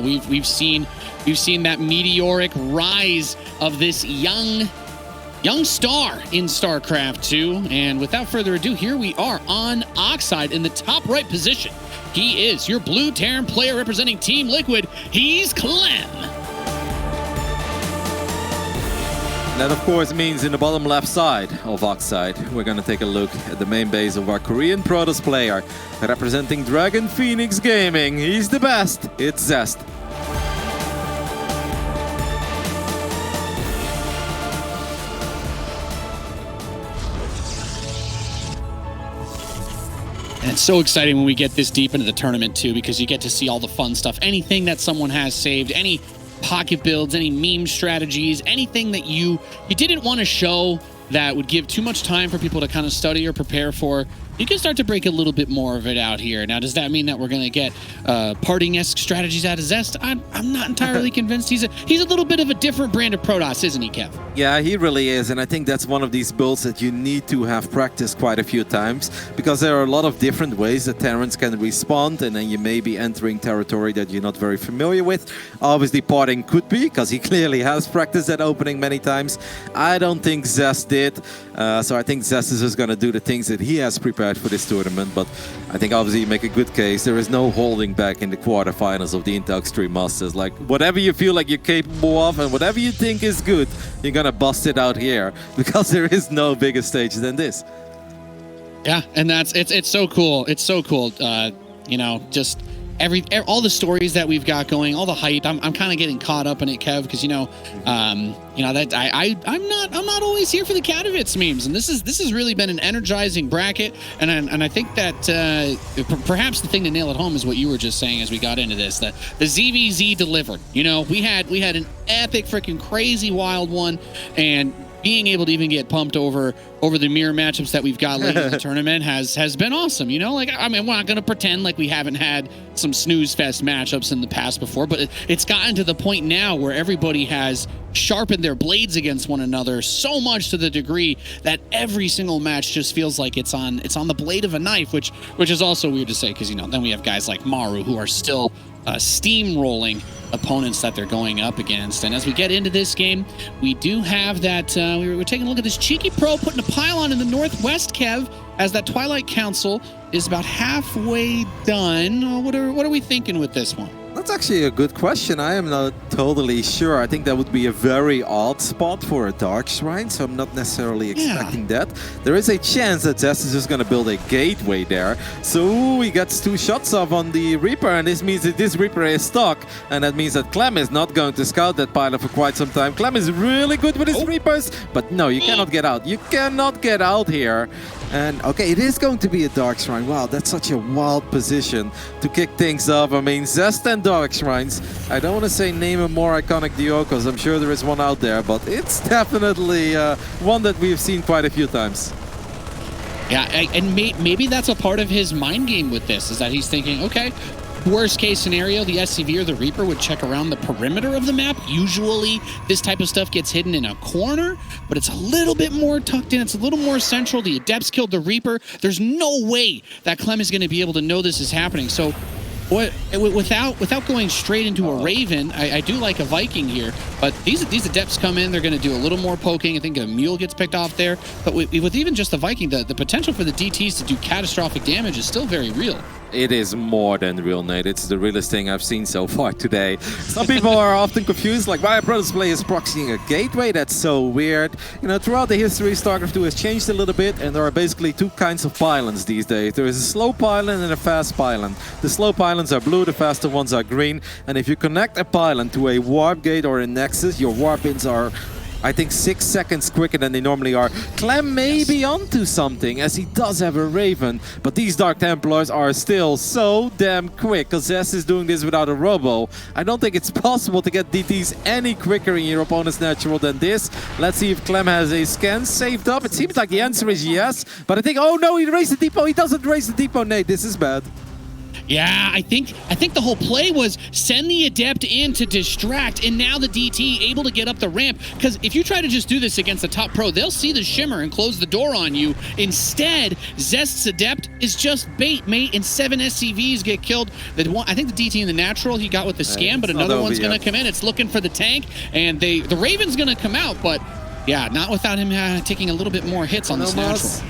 we've seen that meteoric rise of this young star in StarCraft 2. And without further ado, here we are on Oxide in the top right position. He is your blue Terran player representing Team Liquid. He's Clem. That, of course, means in the bottom left side of Oxide, we're going to take a look at the main base of our Korean Protoss player representing Dragon Phoenix Gaming. He's the best. It's Zest. And it's so exciting when we get this deep into the tournament, too, because you get to see all the fun stuff. Anything that someone has saved, any pocket builds, any meme strategies, anything that you didn't want to show that would give too much time for people to kind of study or prepare for, you can start to break a little bit more of it out here. Now, does that mean that we're going to get parting-esque strategies out of Zest? I'm not entirely convinced. He's a little bit of a different brand of Protoss, isn't he, Kev? Yeah, he really is, and I think that's one of these builds that you need to have practiced quite a few times, because there are a lot of different ways that Terrans can respond, and then you may be entering territory that you're not very familiar with. Obviously, parting could be, because he clearly has practiced that opening many times. I don't think Zest did, so I think Zest is just going to do the things that he has prepared for this tournament, but I think obviously you make a good case. There is no holding back in the quarterfinals of the Intel Extreme Masters. Like, whatever you feel like you're capable of and whatever you think is good, you're gonna bust it out here, because there is no bigger stage than this. Yeah, and it's so cool. It's so cool. You know, just all the stories that we've got going, all the hype. I'm kind of getting caught up in it, Kev, because you know that I'm not always here for the Katowice memes, and this has really been an energizing bracket, and I think that perhaps the thing to nail it home is what you were just saying as we got into this. The ZVZ delivered. You know, we had an epic, freaking crazy, wild one, and being able to even get pumped over the mirror matchups that we've got late in the tournament has been awesome. You know, like, I mean, we're not going to pretend like we haven't had some snooze fest matchups in the past before, but it's gotten to the point now where everybody has sharpened their blades against one another so much to the degree that every single match just feels like it's on the blade of a knife, which is also weird to say, because, you know, then we have guys like Maru who are still steamrolling opponents that they're going up against. And as we get into this game, we do have that we're taking a look at this cheeky pro putting a pylon in the northwest, Kev, as that Twilight Council is about halfway done. What are we thinking with this one? That's actually a good question. I am not totally sure. I think that would be a very odd spot for a Dark Shrine, so I'm not necessarily expecting that. There is a chance that Zest is just going to build a gateway there. So he gets 2 shots off on the Reaper, and this means that this Reaper is stuck, and that means that Clem is not going to scout that pylon for quite some time. Clem is really good with his Reapers, but no, you cannot get out. You cannot get out here. And okay, it is going to be a Dark Shrine. Wow, that's such a wild position to kick things off. I mean, Zest and Dark Shrines. I don't want to say name a more iconic duo, because I'm sure there is one out there, but it's definitely one that we've seen quite a few times. Yeah, and maybe that's a part of his mind game with this, is that he's thinking, okay, worst case scenario, the SCV or the Reaper would check around the perimeter of the map. Usually this type of stuff gets hidden in a corner, but it's a little bit more tucked in. It's a little more central. The Adepts killed the Reaper. There's no way that Clem is going to be able to know this is happening. So without going straight into a Raven, I do like a Viking here, but these Adepts come in, they're going to do a little more poking. I think a Mule gets picked off there, but with even just the Viking, the potential for the DTs to do catastrophic damage is still very real. It is more than real, Nate. It's the realest thing I've seen so far today. Some people are often confused, like, why a Protoss player is proxying a gateway? That's so weird. You know, throughout the history, StarCraft 2 has changed a little bit, and there are basically 2 kinds of pylons these days. There is a slow pylon and a fast pylon. The slow pylons are blue, the faster ones are green. And if you connect a pylon to a warp gate or a nexus, your warp ins are, I think, 6 seconds quicker than they normally are. Clem may be onto something, as he does have a Raven, but these Dark Templars are still so damn quick, because Zest is doing this without a Robo. I don't think it's possible to get DTs any quicker in your opponent's natural than this. Let's see if Clem has a scan saved up. It seems like the answer is yes, but I think, oh no, he raised the depot. He doesn't raise the depot, Nate. This is bad. Yeah, I think the whole play was send the Adept in to distract, and now the DT able to get up the ramp. Because if you try to just do this against the top pro, they'll see the shimmer and close the door on you. Instead, Zest's Adept is just bait, mate, and 7 SCVs get killed. I think the DT in the natural he got with the scam, but another one's going to come in. It's looking for the tank, and the Raven's going to come out, but yeah, not without him taking a little bit more hits on this natural.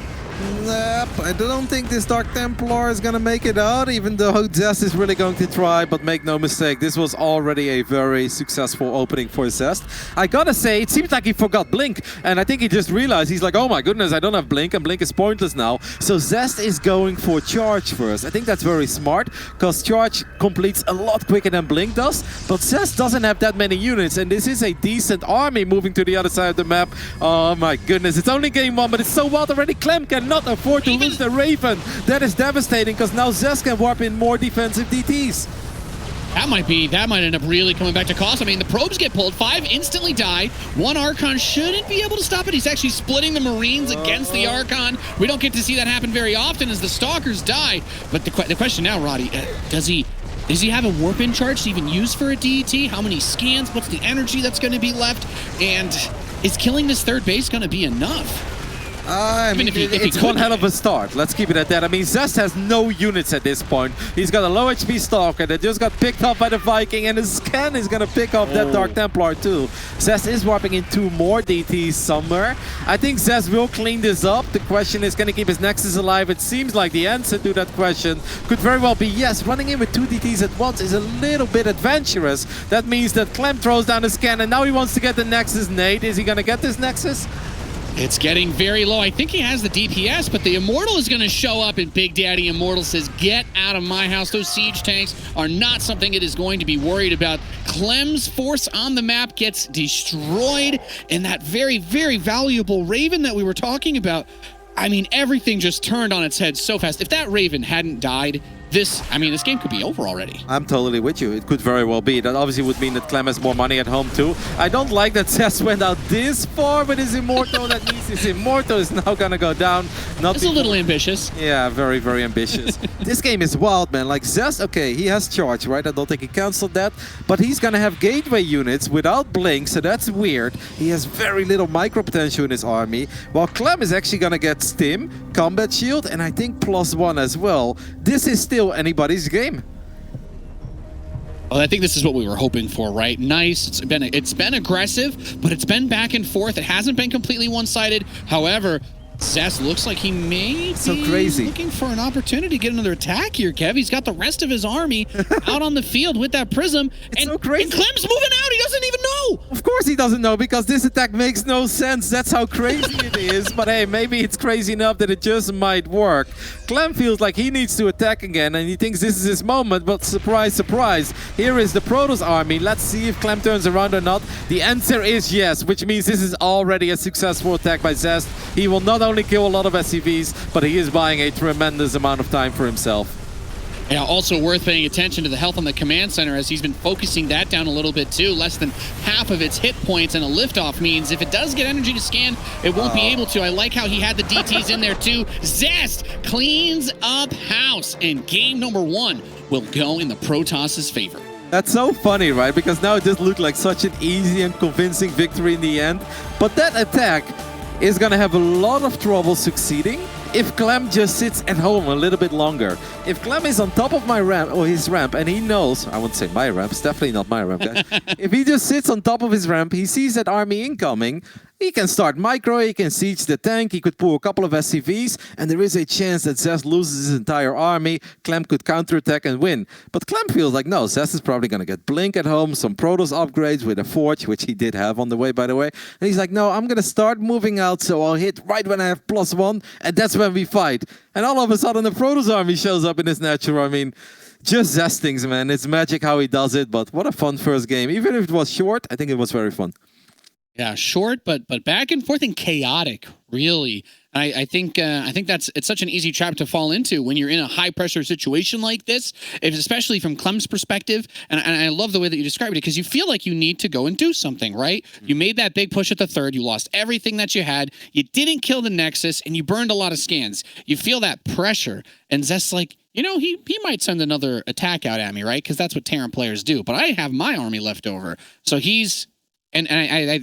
Nope, I don't think this Dark Templar is gonna make it out, even though Zest is really going to try, but make no mistake, this was already a very successful opening for Zest. I gotta say, it seems like he forgot Blink, and I think he just realized, he's like, oh my goodness, I don't have Blink, and Blink is pointless now. So Zest is going for Charge first. I think that's very smart, because Charge completes a lot quicker than Blink does, but Zest doesn't have that many units, and this is a decent army moving to the other side of the map. Oh my goodness, it's only game 1, but it's so wild already. Clem cannot afford to lose the Raven. That is devastating because now Zest can warp in more defensive DTs. That might end up really coming back to cost. I mean, the probes get pulled, 5 instantly die. 1 Archon shouldn't be able to stop it. He's actually splitting the Marines against the Archon. We don't get to see that happen very often as the Stalkers die. But the question now, Roddy, does he have a warp-in charge to even use for a DT? How many scans? What's the energy that's going to be left? And is killing this third base going to be enough? I mean, it's one hell of a start. Let's keep it at that. I mean, Zest has no units at this point. He's got a low HP Stalker that just got picked up by the Viking, and his scan is going to pick up that Dark Templar too. Zest is warping in 2 more DTs somewhere. I think Zest will clean this up. The question is, can he keep his Nexus alive? It seems like the answer to that question could very well be yes. Running in with 2 DTs at once is a little bit adventurous. That means that Clem throws down the scan, and now he wants to get the Nexus. Nate, is he going to get this Nexus? It's getting very low. I think he has the DPS, but the Immortal is going to show up, and Big Daddy Immortal says, get out of my house. Those siege tanks are not something it is going to be worried about. Clem's force on the map gets destroyed, and that very, very valuable Raven that we were talking about, I mean, everything just turned on its head so fast. If that Raven hadn't died, this game could be over already. I'm totally with you. It could very well be. That obviously would mean that Clem has more money at home too. I don't like that Zest went out this far with his Immortal. That means his Immortal is now gonna go down. It's a little ambitious. Yeah, very, very ambitious. This game is wild, man. Like Zest, okay, he has Charge, right? I don't think he canceled that. But he's gonna have Gateway units without Blink, so that's weird. He has very little micro potential in his army. While Clem is actually gonna get Stim, Combat Shield, and I think +1 as well. This is still anybody's game. Well, I think this is what we were hoping for, right? Nice. It's been aggressive, but it's been back and forth. It hasn't been completely one-sided. However, Zest looks like he may be looking for an opportunity to get another attack here, Kev. He's got the rest of his army out on the field with that Prism. It's so crazy. And Clem's moving out. He doesn't even know. Of course he doesn't know, because this attack makes no sense. That's how crazy it is. But hey, maybe it's crazy enough that it just might work. Clem feels like he needs to attack again, and he thinks this is his moment. But surprise, surprise, here is the Protoss army. Let's see if Clem turns around or not. The answer is yes, which means this is already a successful attack by Zest. He will not only kill a lot of SCVs, but he is buying a tremendous amount of time for himself. Yeah, also worth paying attention to the health on the command center, as he's been focusing that down a little bit too. Less than half of its hit points, and a liftoff means if it does get energy to scan, it won't be able to. I like how he had the DTs in there too. Zest cleans up house, and game number 1 will go in the Protoss' favor. That's so funny, right? Because now it just looked like such an easy and convincing victory in the end. But that attack is going to have a lot of trouble succeeding if Clem just sits at home a little bit longer. If Clem is on top of my ramp, or his ramp, and he knows, I wouldn't say my ramp, it's definitely not my ramp, guys. If he just sits on top of his ramp, he sees that army incoming, he can start micro, he can siege the tank, he could pull a couple of SCVs, and there is a chance that Zest loses his entire army. Clem could counterattack and win. But Clem feels like, no, Zest is probably going to get Blink at home, some Protoss upgrades with a Forge, which he did have on the way, by the way. And he's like, no, I'm going to start moving out, so I'll hit right when I have +1, and that's when we fight. And all of a sudden, the Protoss army shows up in his natural. I mean, just Zest things, man. It's magic how he does it, but what a fun first game. Even if it was short, I think it was very fun. Yeah, short, but back and forth and chaotic, really. I think it's such an easy trap to fall into when you're in a high pressure situation like this, especially from Clem's perspective. And I love the way that you described it, because you feel like you need to go and do something, right? You made that big push at the third, you lost everything that you had, you didn't kill the Nexus, and you burned a lot of scans. You feel that pressure, and Zest's like, you know, he might send another attack out at me, right? Because that's what Terran players do. But I have my army left over. So he's, and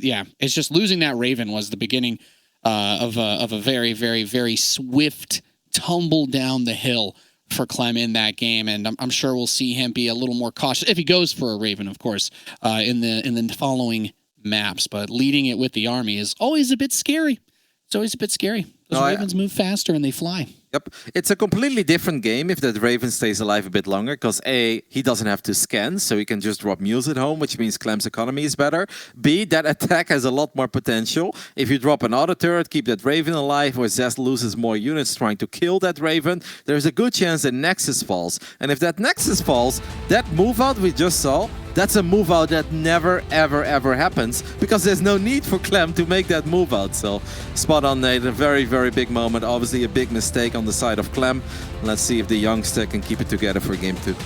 yeah, it's just losing that Raven was the beginning of a very, very, very swift tumble down the hill for Clem in that game, and I'm sure we'll see him be a little more cautious if he goes for a Raven, of course, in the following maps. But leading it with the army is always a bit scary. It's always a bit scary. Those Ravens move faster and they fly. Yep. It's a completely different game if that Raven stays alive a bit longer, because A, he doesn't have to scan, so he can just drop mules at home, which means Clem's economy is better. B, that attack has a lot more potential. If you drop an auto turret, keep that Raven alive, or Zest loses more units trying to kill that Raven, there's a good chance that Nexus falls. And if that Nexus falls, that move out we just saw, that's a move out that never, ever, ever happens, because there's no need for Clem to make that move out. So, spot on, Nate. A very, very big moment. Obviously, a big mistake on the side of Clem. Let's see if the youngster can keep it together for game 2.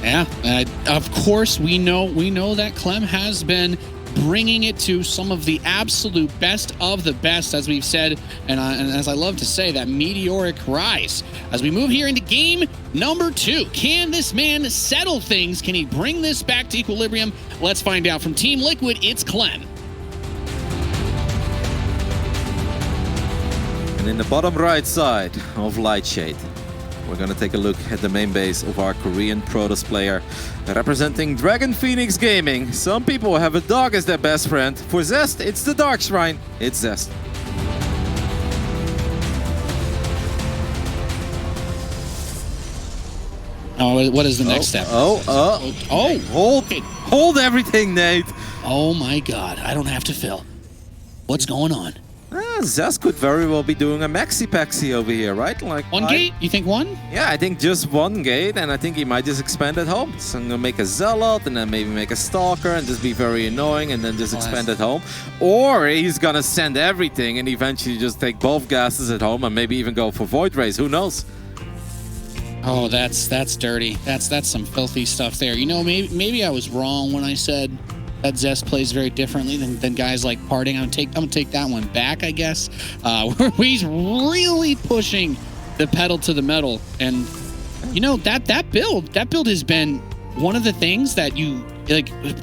Yeah, of course, we know that Clem has been bringing it to some of the absolute best of the best, as we've said, and as I love to say, that meteoric rise. As we move here into game number 2, can this man settle things? Can he bring this back to equilibrium? Let's find out. From Team Liquid, it's Clem. And in the bottom right side of Lightshade, we're going to take a look at the main base of our Korean Protoss player representing Dragon Phoenix Gaming. Some people have a dog as their best friend. For Zest, it's the Dark Shrine. It's Zest. Oh, what is the next step? Hold everything, Nate. Oh my God, I don't have to fill. What's going on? Zest could very well be doing a maxi-paxi over here, right? Like one gate? You think one? Yeah, I think just one gate, and I think he might just expand at home. So I'm gonna make a Zealot, and then maybe make a Stalker, and just be very annoying, and then just expand at home. Or he's gonna send everything, and eventually just take both gases at home, and maybe even go for Void Rays. Who knows? Oh, that's dirty. That's some filthy stuff there. You know, maybe I was wrong when I said that Zest plays very differently than guys like Parting. I'm gonna take that one back, I guess. He's really pushing the pedal to the metal, and you know that build has been one of the things that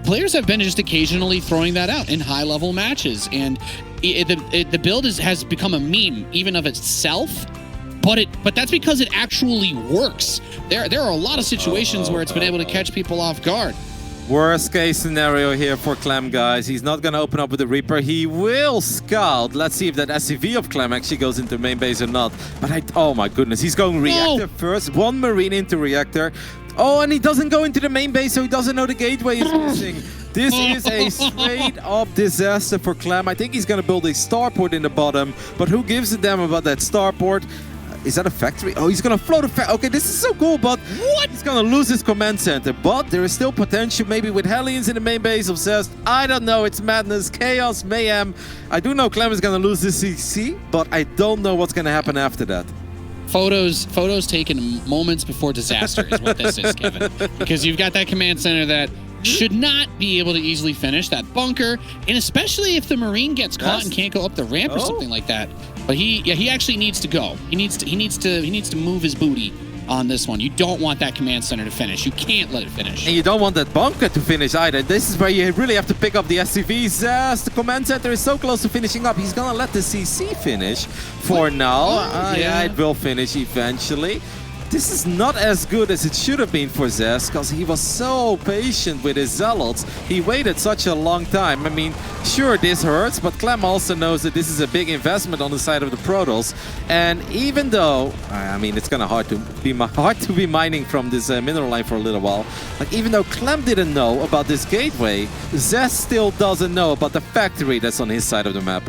players have been just occasionally throwing that out in high level matches, and the build has become a meme even of itself. But that's because it actually works. There are a lot of situations where it's been able to catch people off guard. Worst case scenario here for Clem, guys. He's not going to open up with the Reaper. He will scout. Let's see if that SCV of Clem actually goes into main base or not. But oh my goodness, he's going reactor first. One Marine into reactor. Oh, and he doesn't go into the main base, so he doesn't know the gateway is missing. This is a straight up disaster for Clem. I think he's going to build a starport in the bottom. But who gives a damn about that starport? Is that a factory? Oh, he's gonna float a factory. Okay, this is so cool, but what? He's gonna lose his command center. But there is still potential, maybe with Hellions in the main base of Zest. I don't know. It's madness, chaos, mayhem. I do know Clem is gonna lose this CC, but I don't know what's gonna happen after that. Photos taken moments before disaster is what this is, Kevin. Because you've got that command center that should not be able to easily finish that bunker, and especially if the Marine gets caught and can't go up the ramp or something like that. But he actually needs to go. He needs to move his booty on this one. You don't want that command center to finish. You can't let it finish. And you don't want that bunker to finish either. This is where you really have to pick up the SCVs. Yes, the command center is so close to finishing up. He's gonna let the CC finish for now. Yeah, it will finish eventually. This is not as good as it should have been for Zest, because he was so patient with his Zealots. He waited such a long time. I mean, sure, this hurts, but Clem also knows that this is a big investment on the side of the Protoss. And even though, I mean, it's kind of hard to be mining from this mineral line for a little while. Like, even though Clem didn't know about this gateway, Zest still doesn't know about the factory that's on his side of the map.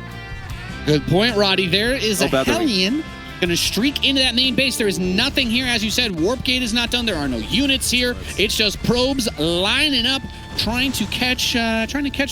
Good point, Roddy. There is a Hellion gonna streak into that main base. There is nothing here, as you said. Warp gate is not done. There are no units here. It's just probes lining up, trying to catch a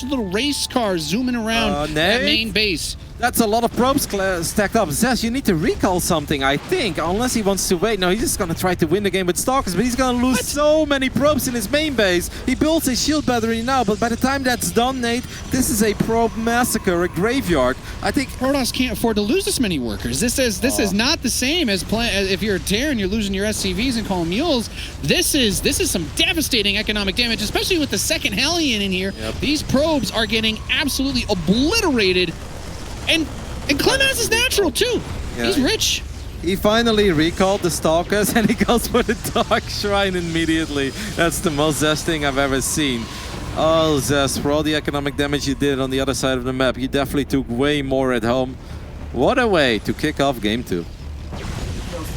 little race car zooming around that main base. That's a lot of probes stacked up. Zest, you need to recall something, I think, unless he wants to wait. No, he's just going to try to win the game with Stalkers, but he's going to lose so many probes in his main base. He builds his shield battery now, but by the time that's done, Nate, this is a probe massacre, a graveyard. I think Protoss can't afford to lose this many workers. This is not the same as if you're a Terran, you're losing your SCVs and calling mules. This is some devastating economic damage, especially with the second Hellion in here. Yep. These probes are getting absolutely obliterated. And Clem has his natural too. Yeah. He's rich. He finally recalled the Stalkers and he goes for the Dark Shrine immediately. That's the most Zest thing I've ever seen. Oh, Zest, for all the economic damage you did on the other side of the map, you definitely took way more at home. What a way to kick off Game 2.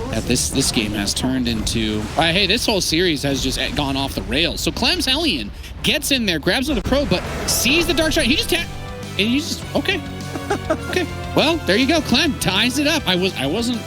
Yeah, this game has turned into... hey, this whole series has just gone off the rails. So Clem's Hellion gets in there, grabs another probe, but sees the Dark Shrine. He just... And he's just... Okay. Okay, well, there you go. Clem ties it up. I wasn't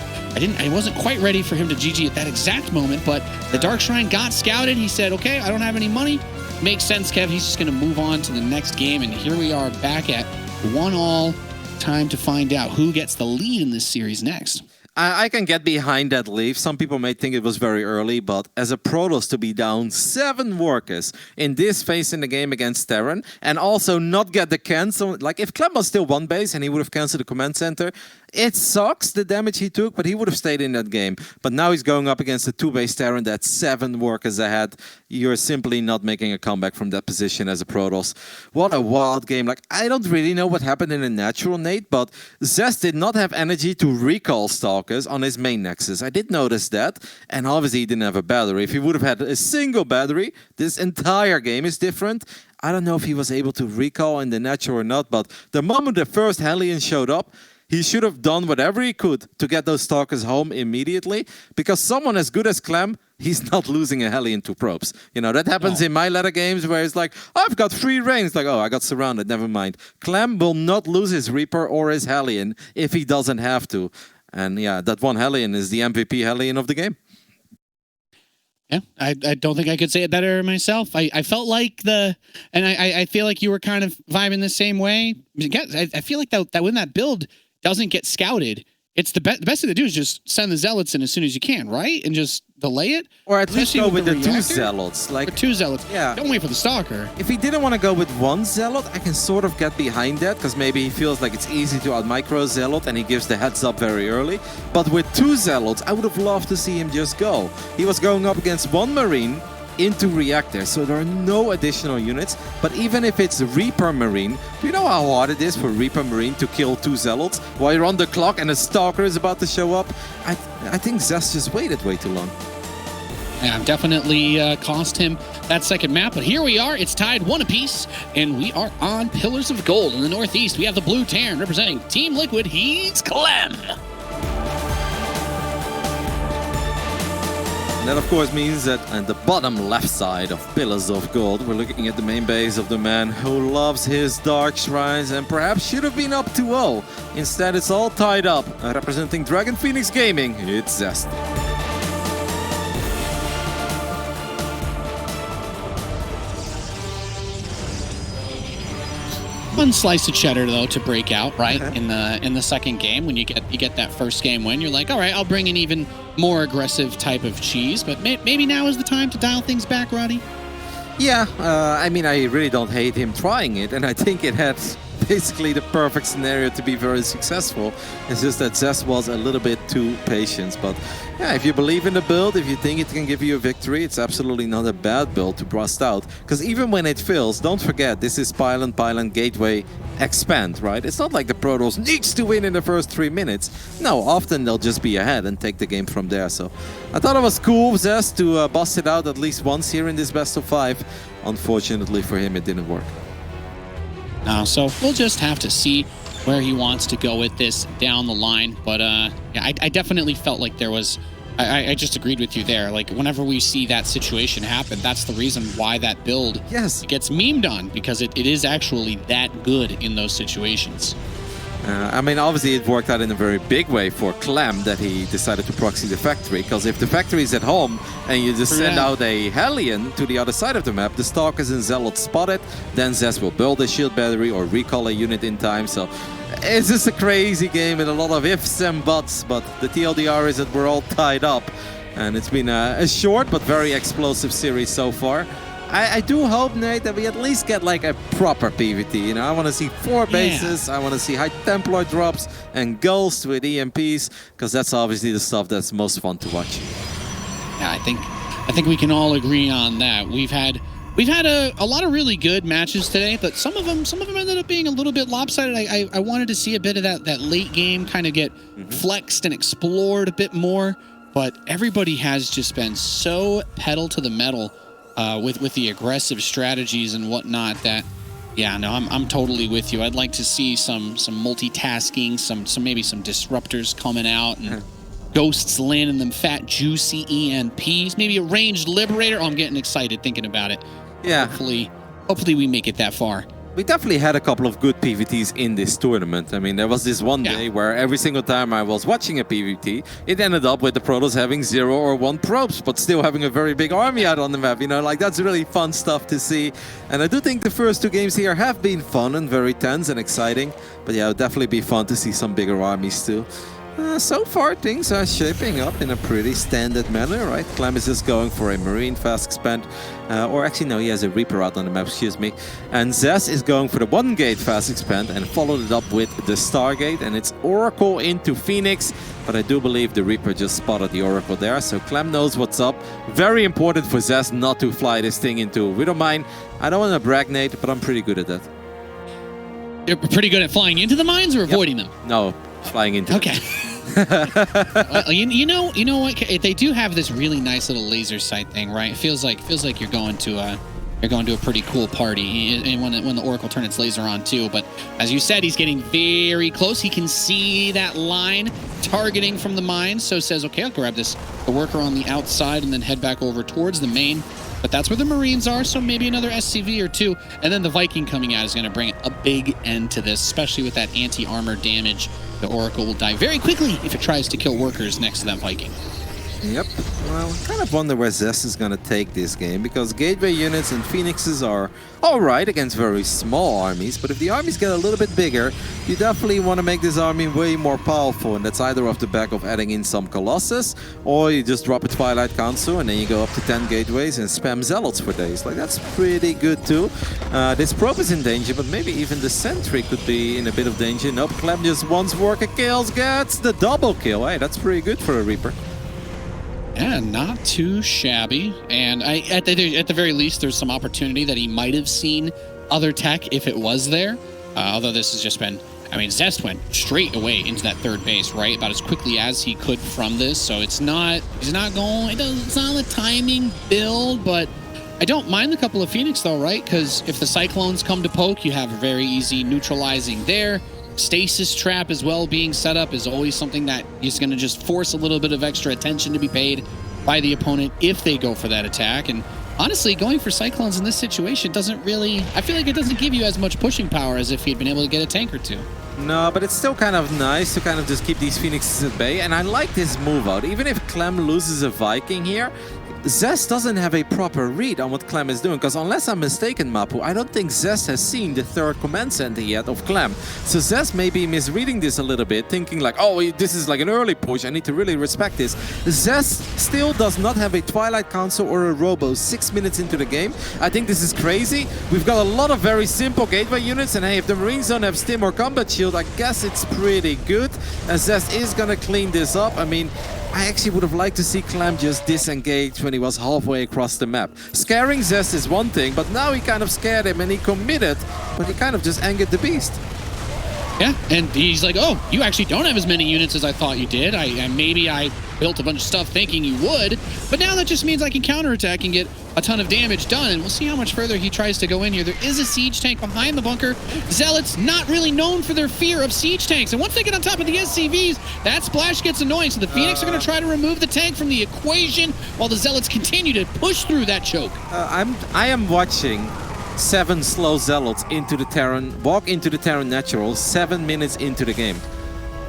quite ready for him to GG at that exact moment, but the Dark Shrine got scouted. He said, okay, I don't have any money. Makes sense, Kev. He's just going to move on to the next game, and here we are back at 1-all. Time to find out who gets the lead in this series next. I can get behind that leave. Some people may think it was very early, but as a Protoss to be down 7 workers in this phase in the game against Terran and also not get the cancel, like if Clem was still one base and he would have canceled the command center, it sucks the damage he took, but he would have stayed in that game. But now he's going up against a 2-base Terran that's 7 workers ahead. You're simply not making a comeback from that position as a Protoss. What a wild game. Like, I don't really know what happened in the natural, Nate, but Zest did not have energy to recall Stalkers on his main nexus. I did notice that, and obviously he didn't have a battery. If he would have had a single battery, this entire game is different. I don't know if he was able to recall in the natural or not, but the moment the first Hellion showed up, he should have done whatever he could to get those Stalkers home immediately, because someone as good as Clem, he's not losing a Hellion to probes. You know, that happens in my ladder games where it's like, oh, I've got free reign. It's like, oh, I got surrounded, never mind. Clem will not lose his Reaper or his Hellion if he doesn't have to. And yeah, that one Hellion is the MVP Hellion of the game. Yeah, I don't think I could say it better myself. I felt like I feel like you were kind of vibing the same way. I feel like that when that build doesn't get scouted, it's the best thing to do is just send the Zealots in as soon as you can, right? And just delay it. Or at least go with the 2 Zealots. Like, or 2 Zealots. Yeah. Don't wait for the Stalker. If he didn't want to go with 1 Zealot, I can sort of get behind that, because maybe he feels like it's easy to out-micro Zealot and he gives the heads up very early. But with 2 Zealots, I would have loved to see him just go. He was going up against 1 Marine into Reactor, so there are no additional units. But even if it's Reaper Marine, do you know how hard it is for Reaper Marine to kill 2 Zealots while you're on the clock and a Stalker is about to show up? I think Zest just waited way too long. Yeah, definitely cost him that second map, but here we are. It's tied 1 apiece, and we are on Pillars of Gold. In the northeast, we have the Blue Terran representing Team Liquid. He's Clem. And that, of course, means that at the bottom left side of Pillars of Gold, we're looking at the main base of the man who loves his Dark Shrines and perhaps should have been up 2-0. Instead, it's all tied up. Representing Dragon Phoenix Gaming, it's Zest. One slice of cheddar though to break out right in the second game. When you get that first game win, you're like, all right, I'll bring an even more aggressive type of cheese. But maybe now is the time to dial things back, Roddy. Yeah, I mean, I really don't hate him trying it, and I think it had basically the perfect scenario to be very successful. It's just that Zest was a little bit too patient. But yeah, if you believe in the build, if you think it can give you a victory, it's absolutely not a bad build to bust out. Because even when it fails, don't forget, this is Pylon, Gateway, Expand, right? It's not like the Protoss needs to win in the first 3 minutes. No, often they'll just be ahead and take the game from there. So I thought it was cool, Zest, to bust it out at least once here in this best of 5. Unfortunately for him, it didn't work. So we'll just have to see where he wants to go with this down the line. But yeah, I definitely felt like there was... I just agreed with you there. Like, whenever we see that situation happen, that's the reason why that build gets memed on, because it is actually that good in those situations. I mean, obviously it worked out in a very big way for Clem that he decided to proxy the factory, because if the factory is at home and you just send out a Hellion to the other side of the map, the Stalkers and Zealots spot it, then Zest will build a shield battery or recall a unit in time. So it's just a crazy game with a lot of ifs and buts, but the TLDR is that we're all tied up, and it's been a short but very explosive series so far. I do hope, Nate, that we at least get like a proper PvT. You know, I want to see 4 bases, I want to see high Templar drops and ghosts with EMPs, because that's obviously the stuff that's most fun to watch. Yeah, I think we can all agree on that. We've had a lot of really good matches today, but some of them ended up being a little bit lopsided. I wanted to see a bit of that late game kind of get flexed and explored a bit more, but everybody has just been so pedal to the metal with the aggressive strategies and whatnot that, yeah, no, I'm totally with you. I'd like to see some multitasking, some maybe some disruptors coming out and ghosts landing them fat, juicy EMPs, maybe a ranged liberator. Oh, I'm getting excited thinking about it. Yeah. Hopefully we make it that far. We definitely had a couple of good PvTs in this tournament. I mean, there was this one day where every single time I was watching a PvT, it ended up with the Protoss having 0 or 1 probes, but still having a very big army out on the map. You know, like that's really fun stuff to see. And I do think the first 2 games here have been fun and very tense and exciting. But yeah, it'll definitely be fun to see some bigger armies too. So far, things are shaping up in a pretty standard manner, right? Clem is just going for a Marine fast expand, or actually no, he has a Reaper out on the map, excuse me. And Zest is going for the 1-gate fast expand and followed it up with the Stargate, and it's Oracle into Phoenix, but I do believe the Reaper just spotted the Oracle there, so Clem knows what's up. Very important for Zest not to fly this thing into Widow Mine. I don't want to brag, Nate, but I'm pretty good at that. You're pretty good at flying into the mines or avoiding them? No, flying into Okay. Well, you know what? They do have this really nice little laser sight thing, right? It feels like you're going to a pretty cool party. And when the Oracle turns its laser on too. But as you said, he's getting very close. He can see that line targeting from the mine. So says, okay, I'll grab the worker on the outside and then head back over towards the main. But that's where the Marines are, so maybe another SCV or 2. And then the Viking coming out is going to bring a big end to this, especially with that anti-armor damage. The Oracle will die very quickly if it tries to kill workers next to that Viking. Yep. Well, I kind of wonder where Zest is going to take this game, because gateway units and Phoenixes are alright against very small armies, but if the armies get a little bit bigger, you definitely want to make this army way more powerful, and that's either off the back of adding in some Colossus, or you just drop a Twilight Council and then you go up to 10 gateways and spam Zealots for days. Like, that's pretty good too. This probe is in danger, but maybe even the Sentry could be in a bit of danger. Nope, Clem just once worker kills, gets the double kill. Hey, that's pretty good for a Reaper. Yeah, not too shabby. And at the very least, there's some opportunity that he might have seen other tech if it was there. Although this has just been, I mean, Zest went straight away into that 3rd base, right? About as quickly as he could from this. So it's not a timing build, but I don't mind the couple of Phoenix though, right? Because if the Cyclones come to poke, you have a very easy neutralizing there. Stasis trap as well being set up is always something that is going to just force a little bit of extra attention to be paid by the opponent if they go for that attack. And honestly, going for Cyclones in this situation doesn't really, I feel like it doesn't give you as much pushing power as if he'd been able to get a tank or 2. No, but it's still kind of nice to kind of just keep these Phoenixes at bay. And I like this move out. Even if Clem loses a Viking here, Zest doesn't have a proper read on what Clem is doing, because unless I'm mistaken, Mapu, I don't think Zest has seen the 3rd command center yet of Clem. So Zest may be misreading this a little bit, thinking like, oh, this is like an early push, I need to really respect this. Zest still does not have a Twilight Council or a Robo 6 minutes into the game. I think this is crazy. We've got a lot of very simple gateway units, and hey, if the Marines don't have Stim or Combat Shield, I guess it's pretty good. And Zest is gonna clean this up. I mean, I actually would have liked to see Clem just disengage when he was halfway across the map. Scaring Zest is one thing, but now he kind of scared him and he committed, but he kind of just angered the beast. Yeah, and he's like, oh, you actually don't have as many units as I thought you did. Maybe I built a bunch of stuff thinking you would, but now that just means I can counterattack and get a ton of damage done, and we'll see how much further he tries to go in here. There is a siege tank behind the bunker. Zealots not really known for their fear of siege tanks, and once they get on top of the SCVs, that splash gets annoying, so the Phoenix are going to try to remove the tank from the equation while the Zealots continue to push through that choke. I am watching 7 slow Zealots into the Terran, walk into the Terran Natural 7 minutes into the game.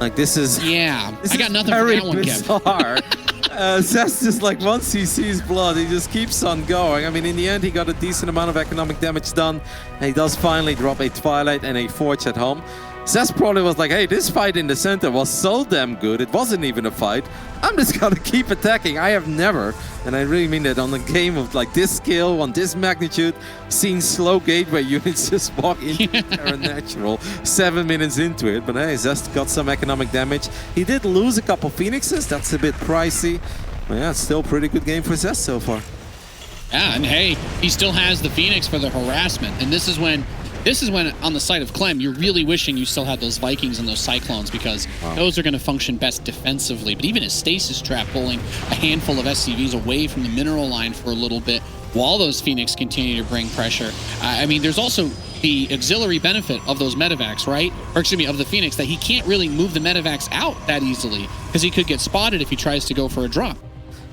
Like, this is... Yeah, this I got is nothing for very that one, bizarre. Zest just like, once he sees blood, he just keeps on going. I mean, in the end, he got a decent amount of economic damage done. And he does finally drop a Twilight and a Forge at home. Zest probably was like, hey, this fight in the center was so damn good, it wasn't even a fight. I'm just gonna keep attacking. I have never, and I really mean that, on a game of like this skill, on this magnitude, seen slow gateway units just walk into Terran Natural 7 minutes into it. But hey, Zest got some economic damage. He did lose a couple Phoenixes, that's a bit pricey. But yeah, it's still a pretty good game for Zest so far. Yeah, and hey, he still has the Phoenix for the harassment, and this is when on the side of Clem, you're really wishing you still had those Vikings and those Cyclones, because those are going to function best defensively. But even a Stasis Trap pulling a handful of SCVs away from the mineral line for a little bit while those Phoenix continue to bring pressure. I mean, there's also the auxiliary benefit of those medevacs, right? Or excuse me, of the Phoenix, that he can't really move the medevacs out that easily because he could get spotted if he tries to go for a drop.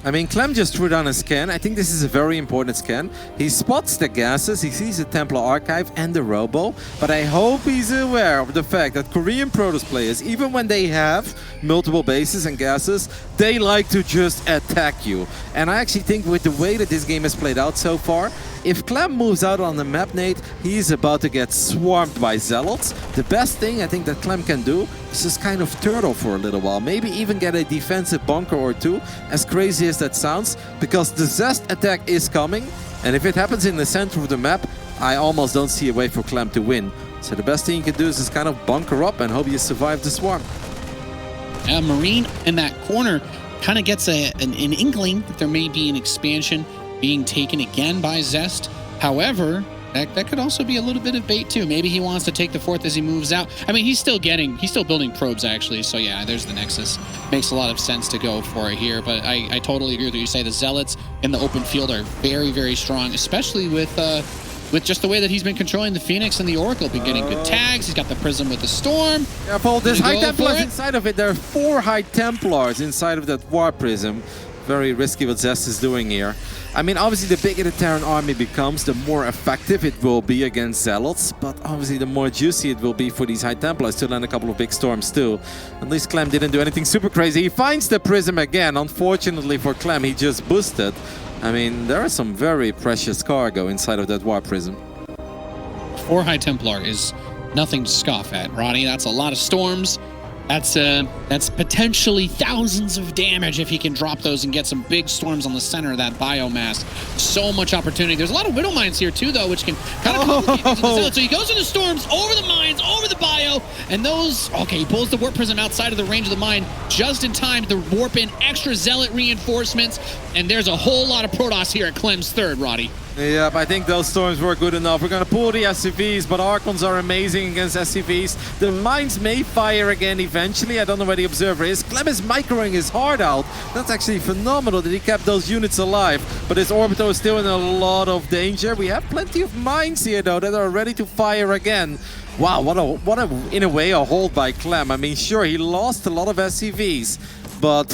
I mean, Clem just threw down a scan. I think this is a very important scan. He spots the gases, he sees the Templar Archive and the Robo, but I hope he's aware of the fact that Korean Protoss players, even when they have multiple bases and gases, they like to just attack you. And I actually think with the way that this game has played out so far, if Clem moves out on the map, Nate, he's about to get swarmed by Zealots. The best thing I think that Clem can do is just kind of turtle for a little while. Maybe even get a defensive bunker or two, as crazy as that sounds, because the Zest attack is coming. And if it happens in the center of the map, I almost don't see a way for Clem to win. So the best thing you can do is just kind of bunker up and hope you survive the swarm. Marine in that corner kind of gets an inkling that there may be an expansion being taken again by Zest. However, that could also be a little bit of bait too. Maybe he wants to take the fourth as he moves out. I mean, he's still building probes actually. So yeah, there's the Nexus. Makes a lot of sense to go for it here. But I totally agree with what you say. The Zealots in the open field are very, very strong, especially with just the way that he's been controlling the Phoenix and the Oracle. Been getting good tags. He's got the Prism with the Storm. Yeah, Paul, there's High Templars inside of it. There are 4 High Templars inside of that War Prism. Very risky what Zest is doing here. I mean, obviously, the bigger the Terran army becomes, the more effective it will be against Zealots. But obviously, the more juicy it will be for these High Templars to land a couple of big storms too. At least Clem didn't do anything super crazy. He finds the Prism again. Unfortunately for Clem, he just boosted. I mean, there is some very precious cargo inside of that War Prism. 4 High Templar is nothing to scoff at, Ronnie. That's a lot of storms. That's potentially thousands of damage if he can drop those and get some big storms on the center of that biomass. So much opportunity. There's a lot of Widow Mines here too, though, which can kind of complicate things. So he goes into storms, over the mines, over the bio, and those... Okay, he pulls the Warp Prism outside of the range of the mine just in time to warp in extra Zealot reinforcements, and there's a whole lot of Protoss here at Clem's third, Roddy. Yep, I think those storms were good enough. We're going to pull the SCVs, but Archons are amazing against SCVs. The mines may fire again eventually. I don't know where the Observer is. Clem is microing his heart out. That's actually phenomenal that he kept those units alive. But his Orbiter is still in a lot of danger. We have plenty of mines here, though, that are ready to fire again. Wow, what a in a way, a hold by Clem. I mean, sure, he lost a lot of SCVs. But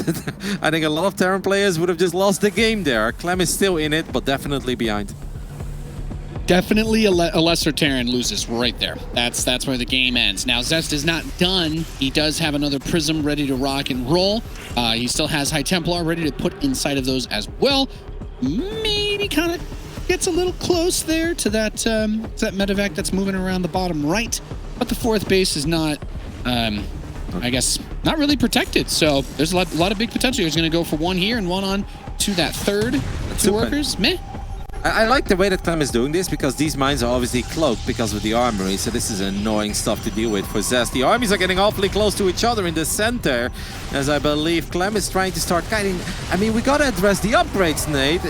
I think a lot of Terran players would have just lost the game there. Clem is still in it, but definitely behind. Definitely a lesser Terran loses right there. That's where the game ends. Now, Zest is not done. He does have another Prism ready to rock and roll. He still has High Templar ready to put inside of those as well. Maybe kind of gets a little close there to that medevac that's moving around the bottom right. But the fourth base is not... I guess not really protected, so there's a lot of big potential. He's going to go for one here and one on to that third. Two workers, meh. I like the way that Clem is doing this because these mines are obviously cloaked because of the armory, so this is annoying stuff to deal with for Zest. The armies are getting awfully close to each other in the center, as I believe Clem is trying to start guiding. I mean, we gotta address the upgrades, Nate.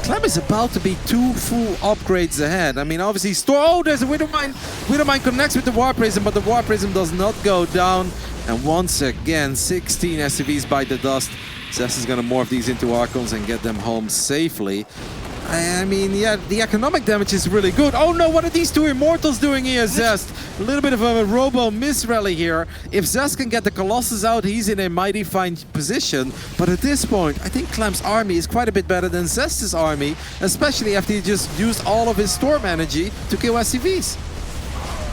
Clem is about to be 2 full upgrades ahead. I mean, obviously, oh, there's a Widow Mine. Widow Mine connects with the War Prism, but the War Prism does not go down. And once again, 16 SCVs bite the dust. Zest is going to morph these into Archons and get them home safely. I mean, yeah, the economic damage is really good. Oh no, what are these two Immortals doing here, Zest? A little bit of a robo miss rally here. If Zest can get the Colossus out, he's in a mighty fine position. But at this point, I think Clem's army is quite a bit better than Zest's army, especially after he just used all of his storm energy to kill SCVs.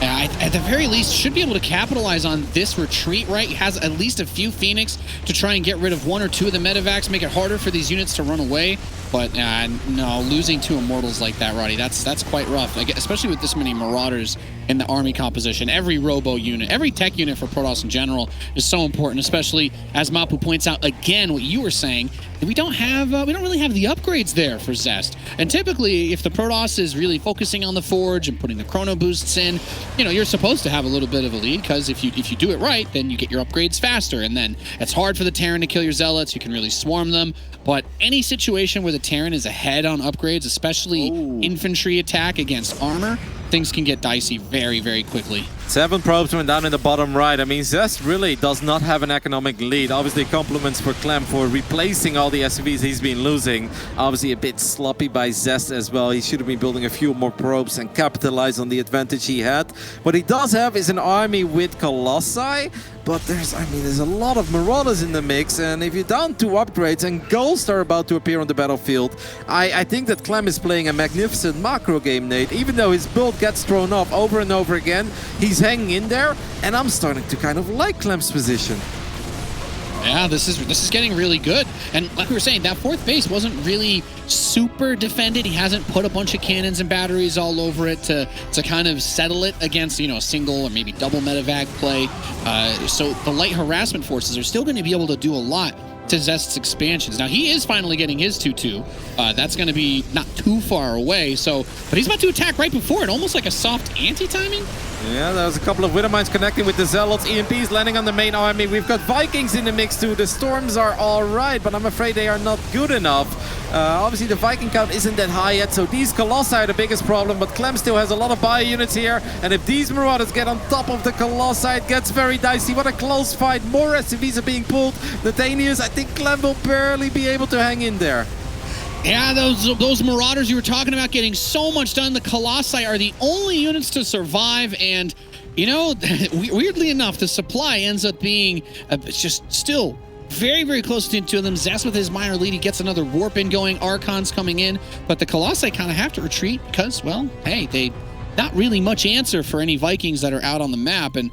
At the very least, should be able to capitalize on this retreat, right? He has at least a few Phoenix to try and get rid of one or two of the medevacs, make it harder for these units to run away. But no, losing two Immortals like that, Roddy, that's quite rough, especially with this many Marauders in the army composition. Every robo unit, every tech unit for Protoss in general is so important, especially as Mapu points out again what you were saying. We don't really have the upgrades there for Zest. And typically, if the Protoss is really focusing on the Forge and putting the Chrono Boosts in, you know, you're supposed to have a little bit of a lead, because if you do it right, then you get your upgrades faster. And then it's hard for the Terran to kill your Zealots. You can really swarm them. But any situation where the Terran is ahead on upgrades, especially infantry attack against armor, things can get dicey very, very quickly. 7 probes went down in the bottom right. I mean, Zest really does not have an economic lead. Obviously, compliments for Clem for replacing all the SCVs he's been losing. Obviously, a bit sloppy by Zest as well. He should have been building a few more probes and capitalize on the advantage he had. What he does have is an army with Colossi, but there's a lot of Marauders in the mix, and if you're down 2 upgrades and Ghosts are about to appear on the battlefield, I think that Clem is playing a magnificent macro game, Nate. Even though his build gets thrown off over and over again, he's hanging in there, and I'm starting to kind of like Clem's position. Yeah, this is getting really good. And like we were saying, that 4th base wasn't really super defended. He hasn't put a bunch of cannons and batteries all over it to kind of settle it against, you know, a single or maybe double medevac play. So the light harassment forces are still going to be able to do a lot to Zest's expansions. Now, he is finally getting his 2-2. That's going to be not too far away. So, but he's about to attack right before it, almost like a soft anti-timing. Yeah, there's a couple of Widowmines connecting with the Zealots. EMPs landing on the main army. We've got Vikings in the mix too. The Storms are all right, but I'm afraid they are not good enough. Obviously, the Viking count isn't that high yet, so these Colossi are the biggest problem, but Clem still has a lot of bio units here, and if these Marauders get on top of the Colossi, it gets very dicey. What a close fight. More SCVs are being pulled. Nathanius, I think Clem will barely be able to hang in there. Yeah, those Marauders you were talking about getting so much done. The Colossi are the only units to survive, and, you know, weirdly enough, the supply ends up being just still very, very close to 2 of them. Zest with his minor lead, he gets another warp in going, Archons coming in, but the Colossi kind of have to retreat because, well, hey, they not really much answer for any Vikings that are out on the map, and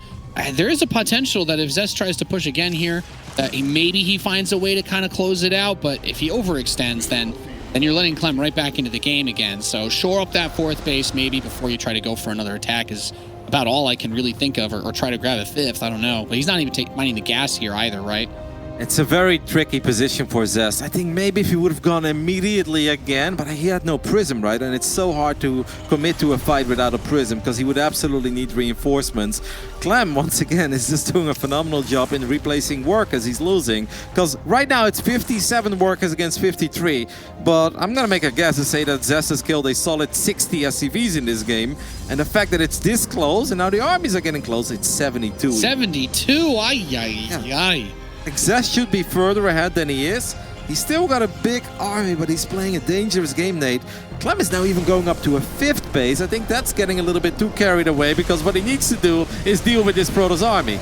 there is a potential that if Zest tries to push again here, maybe he finds a way to kind of close it out, but if he overextends, then you're letting Clem right back into the game again. So shore up that 4th base maybe before you try to go for another attack is about all I can really think of, or try to grab a 5th, I don't know. But he's not even minding the gas here either, right? It's a very tricky position for Zest. I think maybe if he would have gone immediately again, but he had no prism, right? And it's so hard to commit to a fight without a prism because he would absolutely need reinforcements. Clem, once again, is just doing a phenomenal job in replacing workers he's losing. Because right now it's 57 workers against 53. But I'm going to make a guess and say that Zest has killed a solid 60 SCVs in this game. And the fact that it's this close, and now the armies are getting close, it's 72. 72? Ay. Zest should be further ahead than he is. He's still got a big army, but he's playing a dangerous game, Nate. Clem is now even going up to a 5th base. I think that's getting a little bit too carried away because what he needs to do is deal with this Protoss army.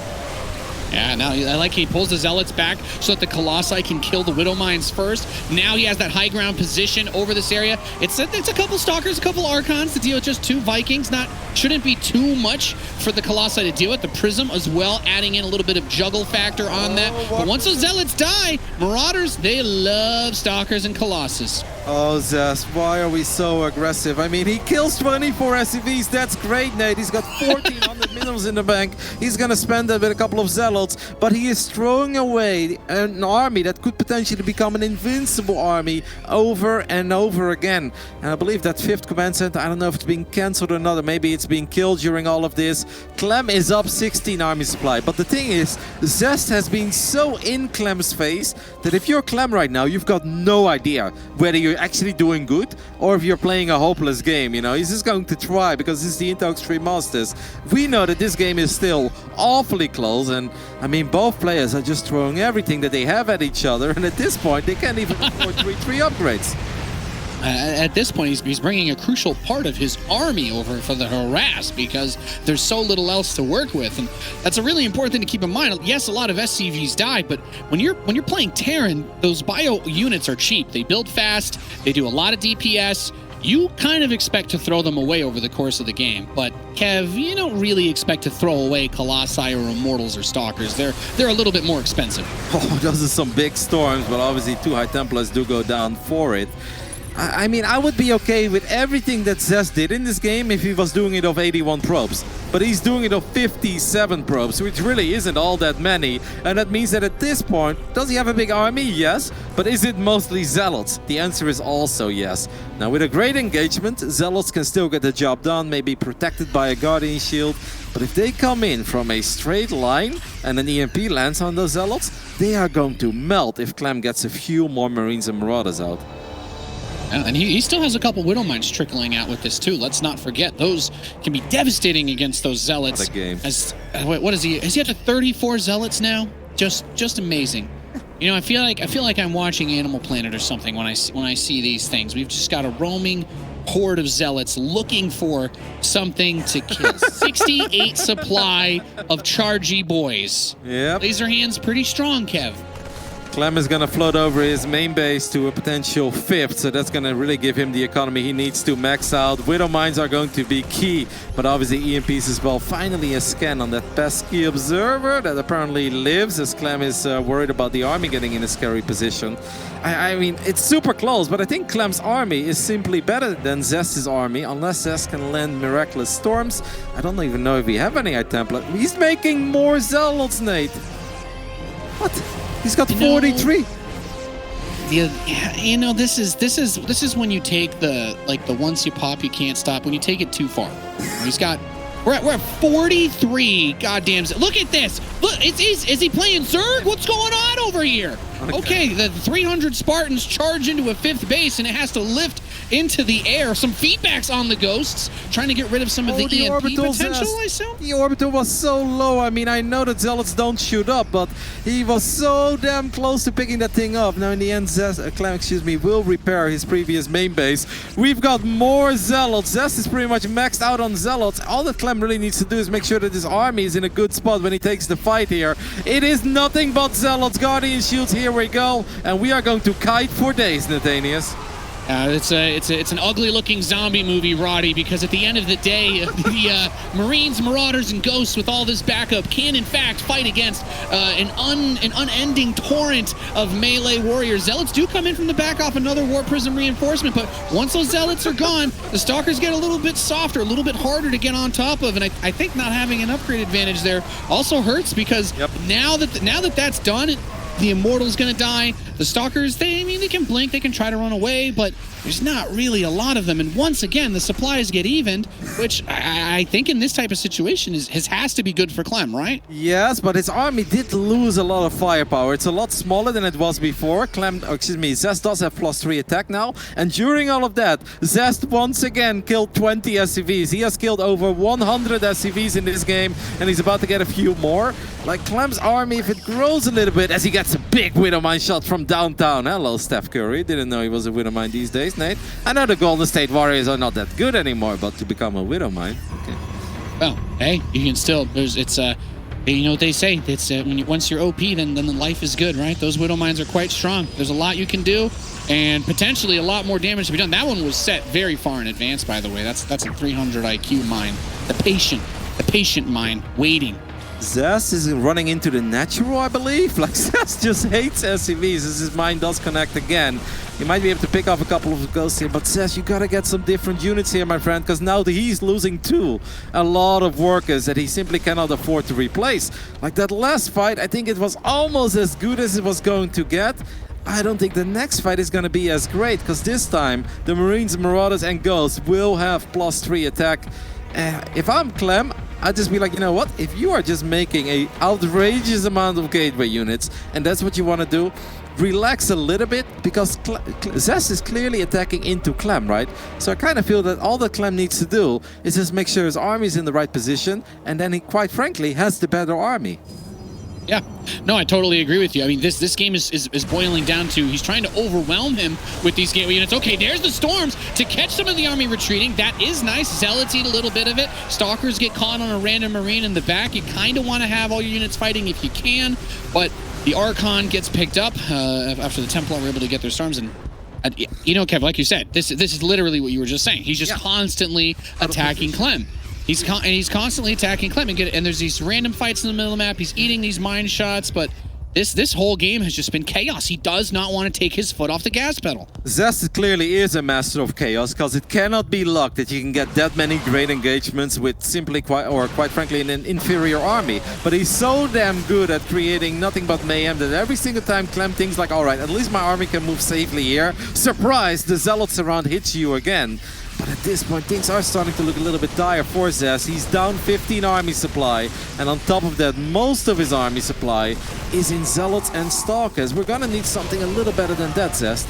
Yeah, now I like he pulls the Zealots back so that the Colossi can kill the Widowmines first. Now he has that high ground position over this area. It's a couple Stalkers, a couple Archons to deal with just 2 Vikings. Shouldn't be too much for the Colossi to deal with. The Prism as well, adding in a little bit of juggle factor on that. But once those Zealots die, Marauders, they love Stalkers and Colossus. Oh, Zest, why are we so aggressive? I mean, he kills 24 SCVs. That's great, Nate. He's got 1,400 minerals in the bank. He's going to spend that with a couple of Zealots, but he is throwing away an army that could potentially become an invincible army over and over again. And I believe that 5th command center, I don't know if it's being cancelled or not, or maybe it's being killed during all of this. Clem is up 16 army supply, but the thing is, Zest has been so in Clem's face that if you're Clem right now, you've got no idea whether you're actually doing good or if you're playing a hopeless game. You know, he's just going to try because this is the Intel Extreme Masters. We know that this game is still awfully close, and I mean, both players are just throwing everything that they have at each other, and at this point they can't even afford 3 upgrades. at this point, he's bringing a crucial part of his army over for the harass because there's so little else to work with, and that's a really important thing to keep in mind. Yes, a lot of SCVs die, but when you're playing Terran, those bio units are cheap. They build fast. They do a lot of DPS. You kind of expect to throw them away over the course of the game, but Kev, you don't really expect to throw away Colossi or Immortals or Stalkers. They're a little bit more expensive. Oh, those are some big storms, but obviously 2 High Templars do go down for it. I mean, I would be okay with everything that Zest did in this game if he was doing it off 81 probes. But he's doing it off 57 probes, which really isn't all that many. And that means that at this point, does he have a big army? Yes. But is it mostly Zealots? The answer is also yes. Now, with a great engagement, Zealots can still get the job done, maybe protected by a Guardian Shield. But if they come in from a straight line and an EMP lands on those Zealots, they are going to melt if Clem gets a few more Marines and Marauders out. And he still has a couple Widow Mines trickling out with this too. Let's not forget, those can be devastating against those Zealots. What a game. What is he? Is he up to 34 Zealots now? Just amazing. You know, I feel like I'm watching Animal Planet or something when I see these things. We've just got a roaming horde of Zealots looking for something to kill. 68 supply of Chargy boys. Yep. Laser hands pretty strong, Kev. Clem is going to float over his main base to a potential 5th, so that's going to really give him the economy he needs to max out. Widow Mines are going to be key, but obviously EMPs as well. Finally a scan on that pesky observer that apparently lives, as Clem is worried about the army getting in a scary position. I mean, it's super close, but I think Clem's army is simply better than Zest's army, unless Zest can land miraculous storms. I don't even know if we have any High Templar. He's making more Zealots, Nate. What? He's got 43. You know, this is when you take the once you pop you can't stop, when you take it too far. We're at 43 goddamn. Look at this. Look, is he playing Zerg? What's going on over here? Okay, the 300 Spartans charge into a 5th base and it has to lift into the air. Some feedbacks on the ghosts, trying to get rid of some of the EMP potential, I assume? The orbital was so low. I mean, I know that Zealots don't shoot up, but he was so damn close to picking that thing up. Now, in the end, Clem, will repair his previous main base. We've got more Zealots. Zest is pretty much maxed out on Zealots. All that Clem really needs to do is make sure that his army is in a good spot when he takes the fight here. It is nothing but Zealots, Guardian Shields, here we go. And we are going to kite for days, Nathanius. It's an ugly-looking zombie movie, Roddy, because at the end of the day, the Marines, Marauders, and Ghosts with all this backup can, in fact, fight against an unending torrent of melee warriors. Zealots do come in from the back off another War Prism reinforcement, but once those Zealots are gone, the Stalkers get a little bit softer, a little bit harder to get on top of, and I think not having an upgrade advantage there also hurts because now that that's done, the Immortal's gonna die. The Stalkers, they can blink, they can try to run away, but there's not really a lot of them. And once again, the supplies get evened, which I think in this type of situation has to be good for Clem, right? Yes, but his army did lose a lot of firepower. It's a lot smaller than it was before. Zest does have +3 attack now. And during all of that, Zest once again killed 20 SCVs. He has killed over 100 SCVs in this game, and he's about to get a few more. Like Clem's army, if it grows a little bit, as he gets a big Widow Mine shot from downtown. Hello, Steph Curry. Didn't know he was a Widow Mine these days, Nate. I know the Golden State Warriors are not that good anymore, but to become a Widow Mine, okay. Well, hey, you can still. You know what they say? It's once you're OP, then the life is good, right? Those Widow Mines are quite strong. There's a lot you can do, and potentially a lot more damage to be done. That one was set very far in advance, by the way. That's a 300 IQ mine. The patient mine, waiting. Zest is running into the natural, I believe. Like, Zest just hates SCVs as his mine does connect again. You might be able to pick off a couple of ghosts here, but Zest, you gotta get some different units here, my friend, because now he's losing a lot of workers that he simply cannot afford to replace. Like that last fight, I think it was almost as good as it was going to get. I don't think the next fight is going to be as great, because this time the Marines, Marauders, and Ghosts will have +3 attack. If I'm Clem, I'd just be like, you know what? If you are just making an outrageous amount of gateway units, and that's what you want to do, relax a little bit, because Zest is clearly attacking into Clem, right? So I kind of feel that all that Clem needs to do is just make sure his army is in the right position, and then he, quite frankly, has the better army. Yeah, no, I totally agree with you. I mean, this game is boiling down to he's trying to overwhelm him with these gateway units. Okay, there's the storms to catch some of the army retreating. That is nice. Zealots eat a little bit of it. Stalkers get caught on a random marine in the back. You kind of want to have all your units fighting if you can, but the Archon gets picked up after the Templar were able to get their storms. And you know, Kev, like you said, this is literally what you were just saying. He's just constantly attacking Clem. He's constantly attacking Clem, and there's these random fights in the middle of the map. He's eating these mine shots, but this whole game has just been chaos. He does not want to take his foot off the gas pedal. Zest clearly is a master of chaos, because it cannot be luck that you can get that many great engagements with simply quite frankly an inferior army. But he's so damn good at creating nothing but mayhem that every single time Clem thinks like, all right, at least my army can move safely here. Surprise, the Zealots around hits you again. But at this point, things are starting to look a little bit dire for Zest. He's down 15 army supply, and on top of that, most of his army supply is in Zealots and Stalkers. We're gonna need something a little better than that, Zest.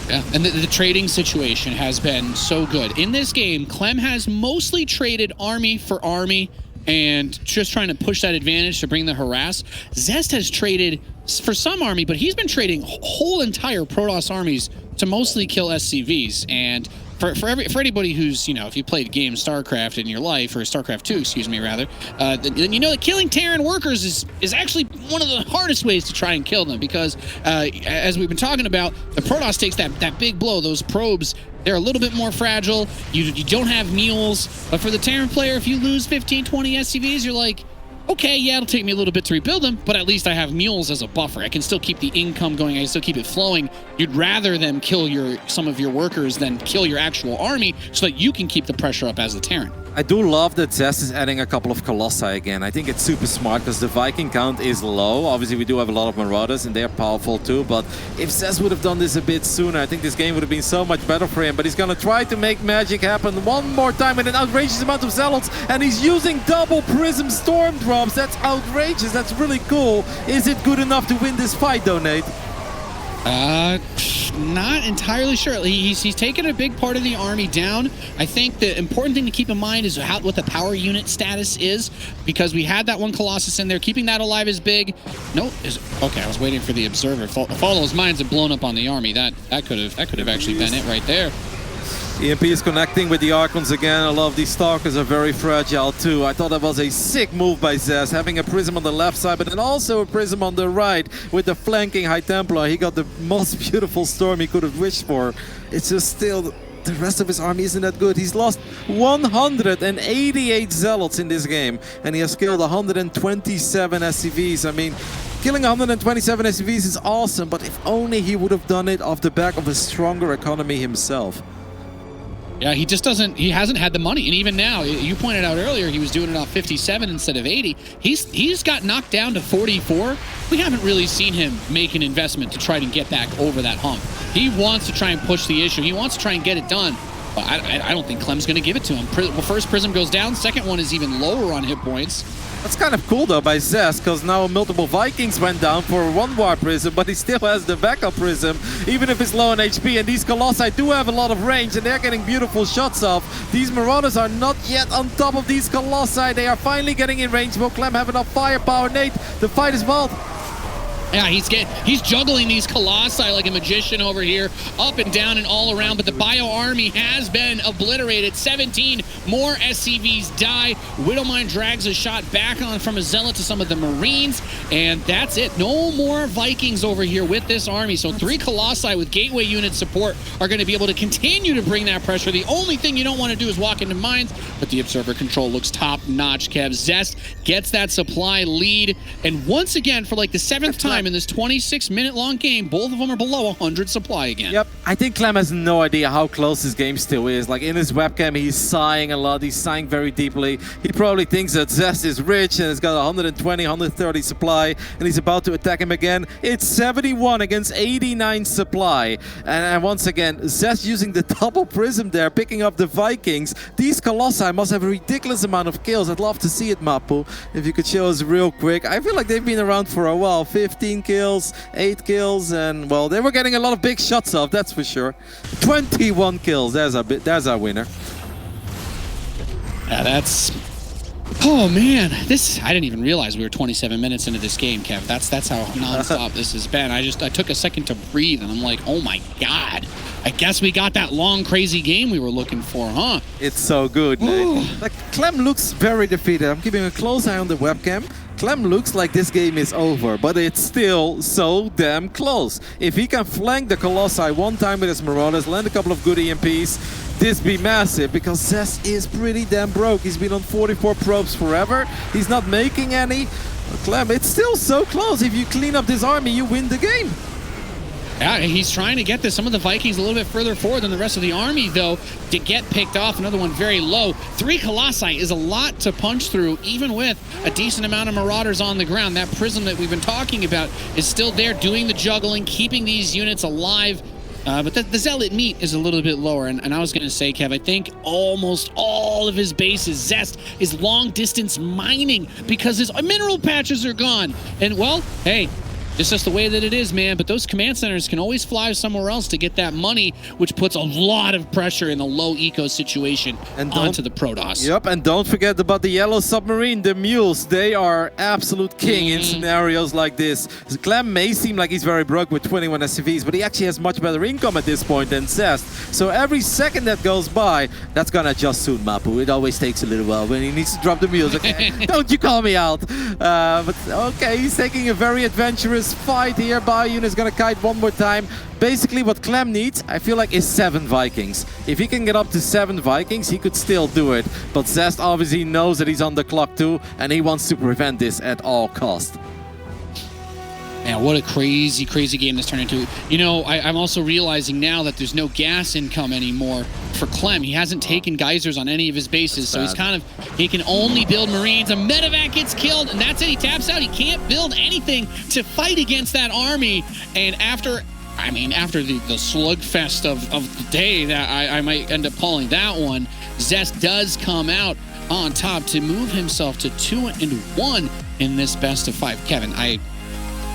Yeah, and the trading situation has been so good. In this game, Clem has mostly traded army for army and just trying to push that advantage to bring the harass. Zest has traded for some army, but he's been trading whole entire Protoss armies to mostly kill SCVs. And for anybody who's, you know, if you played game StarCraft in your life, or StarCraft 2, excuse me, rather, then you know that killing Terran workers is actually one of the hardest ways to try and kill them, because as we've been talking about, the Protoss takes that big blow. Those probes, they're a little bit more fragile. You don't have mules, but for the Terran player, if you lose 15, 20 SCVs, you're like, okay, yeah, it'll take me a little bit to rebuild them, but at least I have mules as a buffer. I can still keep the income going. I can still keep it flowing. You'd rather them kill some of your workers than kill your actual army so that you can keep the pressure up as a Terran. I do love that Zest is adding a couple of Colossi again. I think it's super smart because the Viking count is low. Obviously, we do have a lot of Marauders and they're powerful too, but if Zest would have done this a bit sooner, I think this game would have been so much better for him. But he's going to try to make magic happen one more time with an outrageous amount of Zealots, and he's using double Prism Storm Drops. That's outrageous. That's really cool. Is it good enough to win this fight though, Nate? Not entirely sure. He's taken a big part of the army down. I think the important thing to keep in mind is what the power unit status is, because we had that one Colossus in there. Keeping that alive is big. Nope. Okay, I was waiting for the Observer. If all those mines had blown up on the army, that could have actually been it right there. EMP is connecting with the Archons again. I love these Stalkers are very fragile too. I thought that was a sick move by Zest, having a Prism on the left side, but then also a Prism on the right with the flanking High Templar. He got the most beautiful storm he could have wished for. It's just still, the rest of his army isn't that good. He's lost 188 Zealots in this game, and he has killed 127 SCVs. I mean, killing 127 SCVs is awesome, but if only he would have done it off the back of a stronger economy himself. Yeah, he hasn't had the money. And even now, you pointed out earlier, he was doing it off 57 instead of 80. He's got knocked down to 44. We haven't really seen him make an investment to try to get back over that hump. He wants to try and push the issue. He wants to try and get it done. But I don't think Clem's going to give it to him. Well, first Prism goes down. Second one is even lower on hit points. That's kind of cool though by Zest, because now multiple Vikings went down for one War Prism, but he still has the backup Prism, even if it's low on HP. And these Colossi do have a lot of range, and they're getting beautiful shots off. These Marauders are not yet on top of these Colossi. They are finally getting in range. Will Clem have enough firepower? Nate, the fight is wild. Yeah, he's juggling these Colossi like a magician over here, up and down and all around, but the Bio army has been obliterated. 17 more SCVs die. Widowmine drags a shot back on from a Zealot to some of the Marines, and that's it. No more Vikings over here with this army, so 3 Colossi with gateway unit support are going to be able to continue to bring that pressure. The only thing you don't want to do is walk into mines, but the Observer control looks top-notch, Kev. Zest gets that supply lead, and once again, for like the 7th time in this 26-minute long game, both of them are below 100 supply again. Yep, I think Clem has no idea how close this game still is. Like in his webcam, he's sighing a lot. He's sighing very deeply. He probably thinks that Zest is rich and has got 120, 130 supply, and he's about to attack him again. It's 71 against 89 supply. And once again, Zest using the double Prism there, picking up the Vikings. These Colossi must have a ridiculous amount of kills. I'd love to see it, Mapu, if you could show us real quick. I feel like they've been around for a while. 15 kills, 8 kills, and well, they were getting a lot of big shots off, that's for sure. 21 kills, there's our winner. Yeah, Oh man, I didn't even realize we were 27 minutes into this game, Kev. That's how nonstop this has been. I took a second to breathe and I'm like, oh my God. I guess we got that long, crazy game we were looking for, huh? It's so good, Nate. Like, Clem looks very defeated. I'm keeping a close eye on the webcam. Clem looks like this game is over, but it's still so damn close. If he can flank the Colossi one time with his Marauders, land a couple of good EMPs, this be massive, because Zest is pretty damn broke. He's been on 44 probes forever. He's not making any. But Clem, it's still so close. If you clean up this army, you win the game. Yeah, he's trying to get this. Some of the Vikings a little bit further forward than the rest of the army, though, to get picked off. Another one very low. 3 Colossi is a lot to punch through, even with a decent amount of Marauders on the ground. That Prism that we've been talking about is still there doing the juggling, keeping these units alive. But the Zealot meat is a little bit lower. And I was going to say, Kev, I think almost all of his bases, Zest, is long-distance mining because his mineral patches are gone. And, well, hey, it's just the way that it is, man. But those command centers can always fly somewhere else to get that money, which puts a lot of pressure in a low eco situation onto the Protoss. Yep, and don't forget about the yellow submarine, the mules. They are absolute king in scenarios like this. Clem may seem like he's very broke with 21 SCVs, but he actually has much better income at this point than Zest. So every second that goes by, that's gonna adjust soon, Mapu. It always takes a little while when he needs to drop the mules. Okay, don't you call me out. But okay, he's taking a very adventurous fight here. Bayun is gonna kite one more time. Basically what Clem needs, I feel like, is 7 Vikings. If he can get up to 7 Vikings, he could still do it. But Zest obviously knows that he's on the clock too, and he wants to prevent this at all costs. Man, what a crazy, crazy game this turned into. You know, I'm also realizing now that there's no gas income anymore for Clem. He hasn't taken geysers on any of his bases, so he's he can only build Marines. A medevac gets killed, and that's it. He taps out. He can't build anything to fight against that army. And after the slugfest of the day that I might end up calling that one, Zest does come out on top to move himself to 2-1 in this best of 5. Kevin,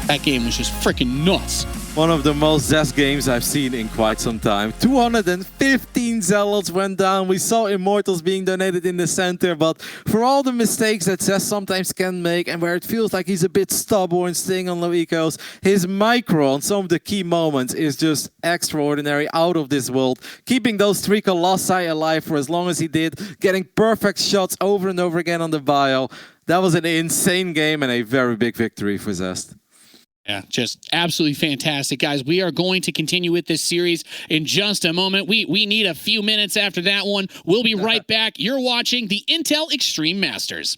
that game was just freaking nuts. One of the most Zest games I've seen in quite some time. 215 Zealots went down. We saw Immortals being donated in the center, but for all the mistakes that Zest sometimes can make and where it feels like he's a bit stubborn, staying on low ecos, his micro on some of the key moments is just extraordinary, out of this world. Keeping those 3 Colossi alive for as long as he did, getting perfect shots over and over again on the bio. That was an insane game and a very big victory for Zest. Yeah, just absolutely fantastic, guys. We are going to continue with this series in just a moment. We need a few minutes after that one. We'll be right back. You're watching the Intel Extreme Masters.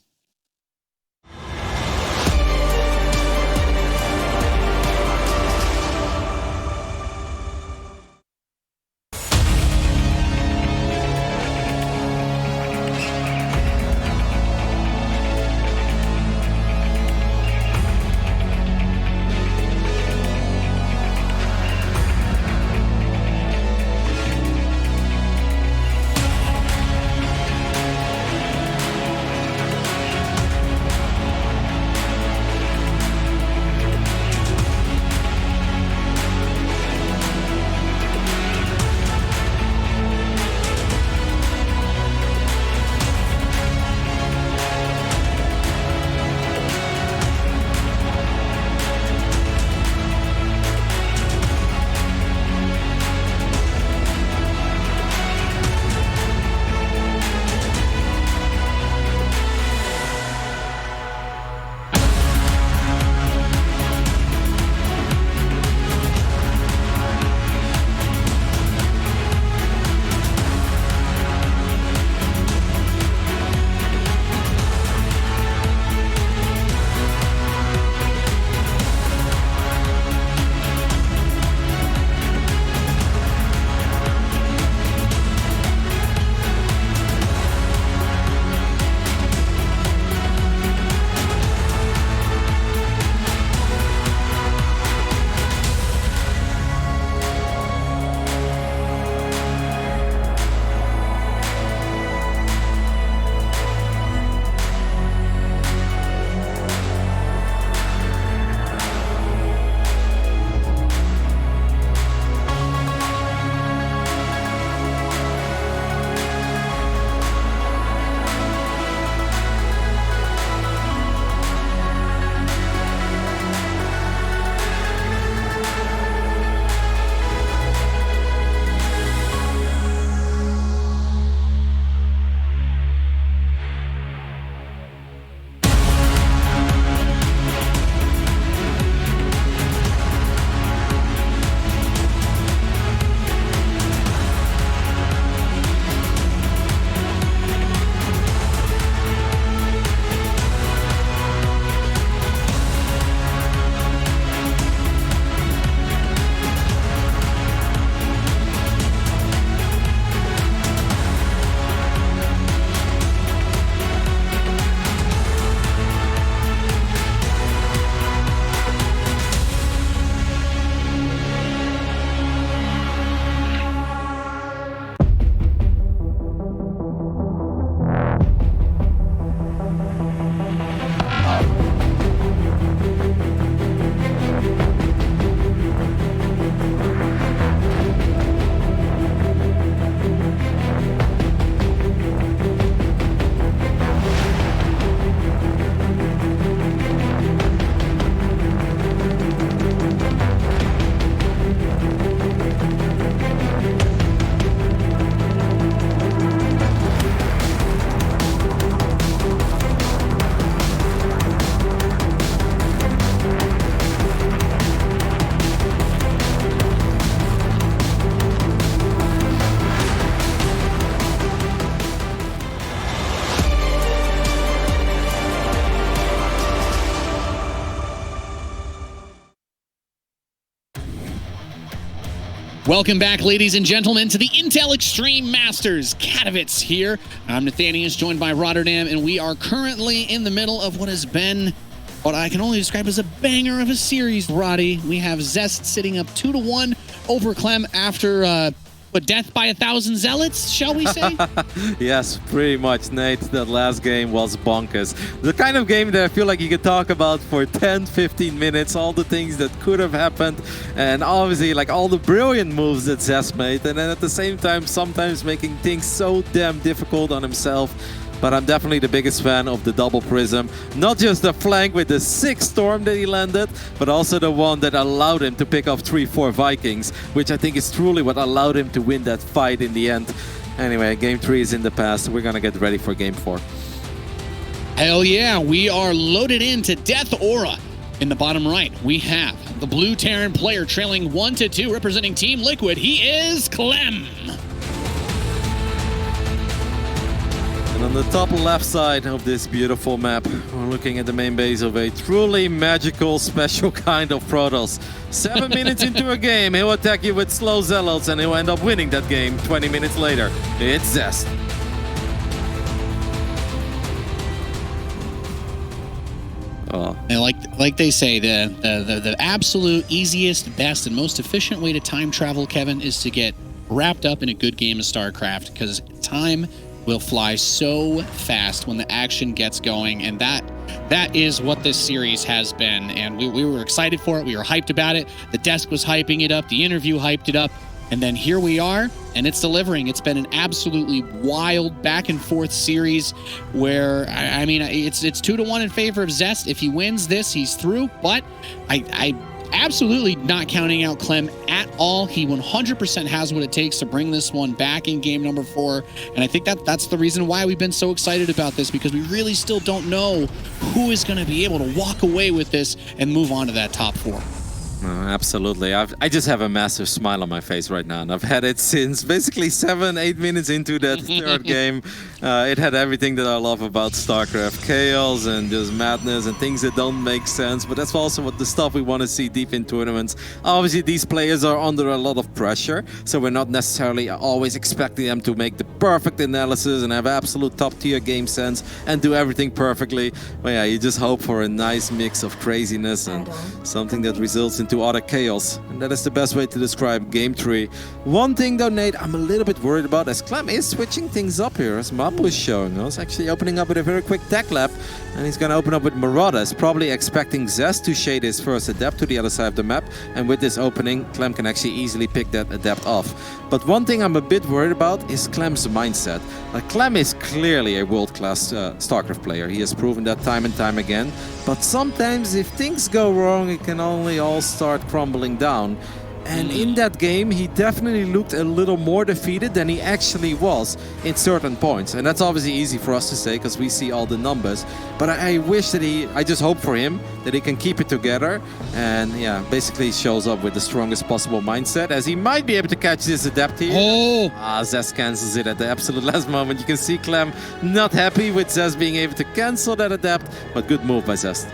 Welcome back, ladies and gentlemen, to the Intel Extreme Masters. Katowice here. I'm Nathanius, joined by Rotterdam, and we are currently in the middle of what has been what I can only describe as a banger of a series, Roddy. We have Zest sitting up 2-1 over Clem after death by 1,000 zealots, shall we say? Yes, pretty much, Nate. That last game was bonkers. The kind of game that I feel like you could talk about for 10, 15 minutes, all the things that could have happened, and obviously like all the brilliant moves that Zest made, and then at the same time sometimes making things so damn difficult on himself. But I'm definitely the biggest fan of the double prism. Not just the flank with the 6 storm that he landed, but also the one that allowed him to pick off 3-4 Vikings, which I think is truly what allowed him to win that fight in the end. Anyway, game 3 is in the past. We're gonna get ready for game 4. Hell yeah, we are loaded into Death Aura. In the bottom right, we have the blue Terran player trailing 1-2, representing Team Liquid. He is Clem. And on the top left side of this beautiful map, we're looking at the main base of a truly magical, special kind of Protoss. 7 minutes into a game, he'll attack you with slow zealots and he'll end up winning that game 20 minutes later. It's Zest. Oh. And like they say, the absolute easiest, best, and most efficient way to time travel, Kevin, is to get wrapped up in a good game of StarCraft, because time will fly so fast when the action gets going, and that is what this series has been. And we were excited for it. We were hyped about it. The desk was hyping it up. The interview hyped it up. And then here we are, and it's delivering. It's been an absolutely wild back and forth series where, I mean, it's 2-1 in favor of Zest. If he wins this, he's through. But I absolutely not counting out Clem at all. He 100% has what it takes to bring this one back in game number 4. And I think that's the reason why we've been so excited about this, because we really still don't know who is going to be able to walk away with this and move on to that top 4. Absolutely. I just have a massive smile on my face right now, and I've had it since basically 7-8 minutes into that third game. It had everything that I love about StarCraft. Chaos and just madness and things that don't make sense, but that's also what the stuff we want to see deep in tournaments. Obviously, these players are under a lot of pressure, so we're not necessarily always expecting them to make the perfect analysis and have absolute top-tier game sense and do everything perfectly. But yeah, you just hope for a nice mix of craziness and something that results into utter chaos, and that is the best way to describe game 3. One thing though, Nate, I'm a little bit worried about, as Clem is switching things up here, as Mapu is showing us, actually opening up with a very quick tech lab, and he's gonna open up with Marauders, probably expecting Zest to shade his first adept to the other side of the map, and with this opening, Clem can actually easily pick that adept off. But one thing I'm a bit worried about is Clem's mindset. Clem is clearly a world-class StarCraft player. He has proven that time and time again. But sometimes if things go wrong, it can only all start crumbling down. And in that game, he definitely looked a little more defeated than he actually was in certain points. And that's obviously easy for us to say because we see all the numbers. But I wish that I just hope for him that he can keep it together. And yeah, basically shows up with the strongest possible mindset, as he might be able to catch this adept here. Oh! Zest cancels it at the absolute last moment. You can see Clem not happy with Zest being able to cancel that adept, but good move by Zest.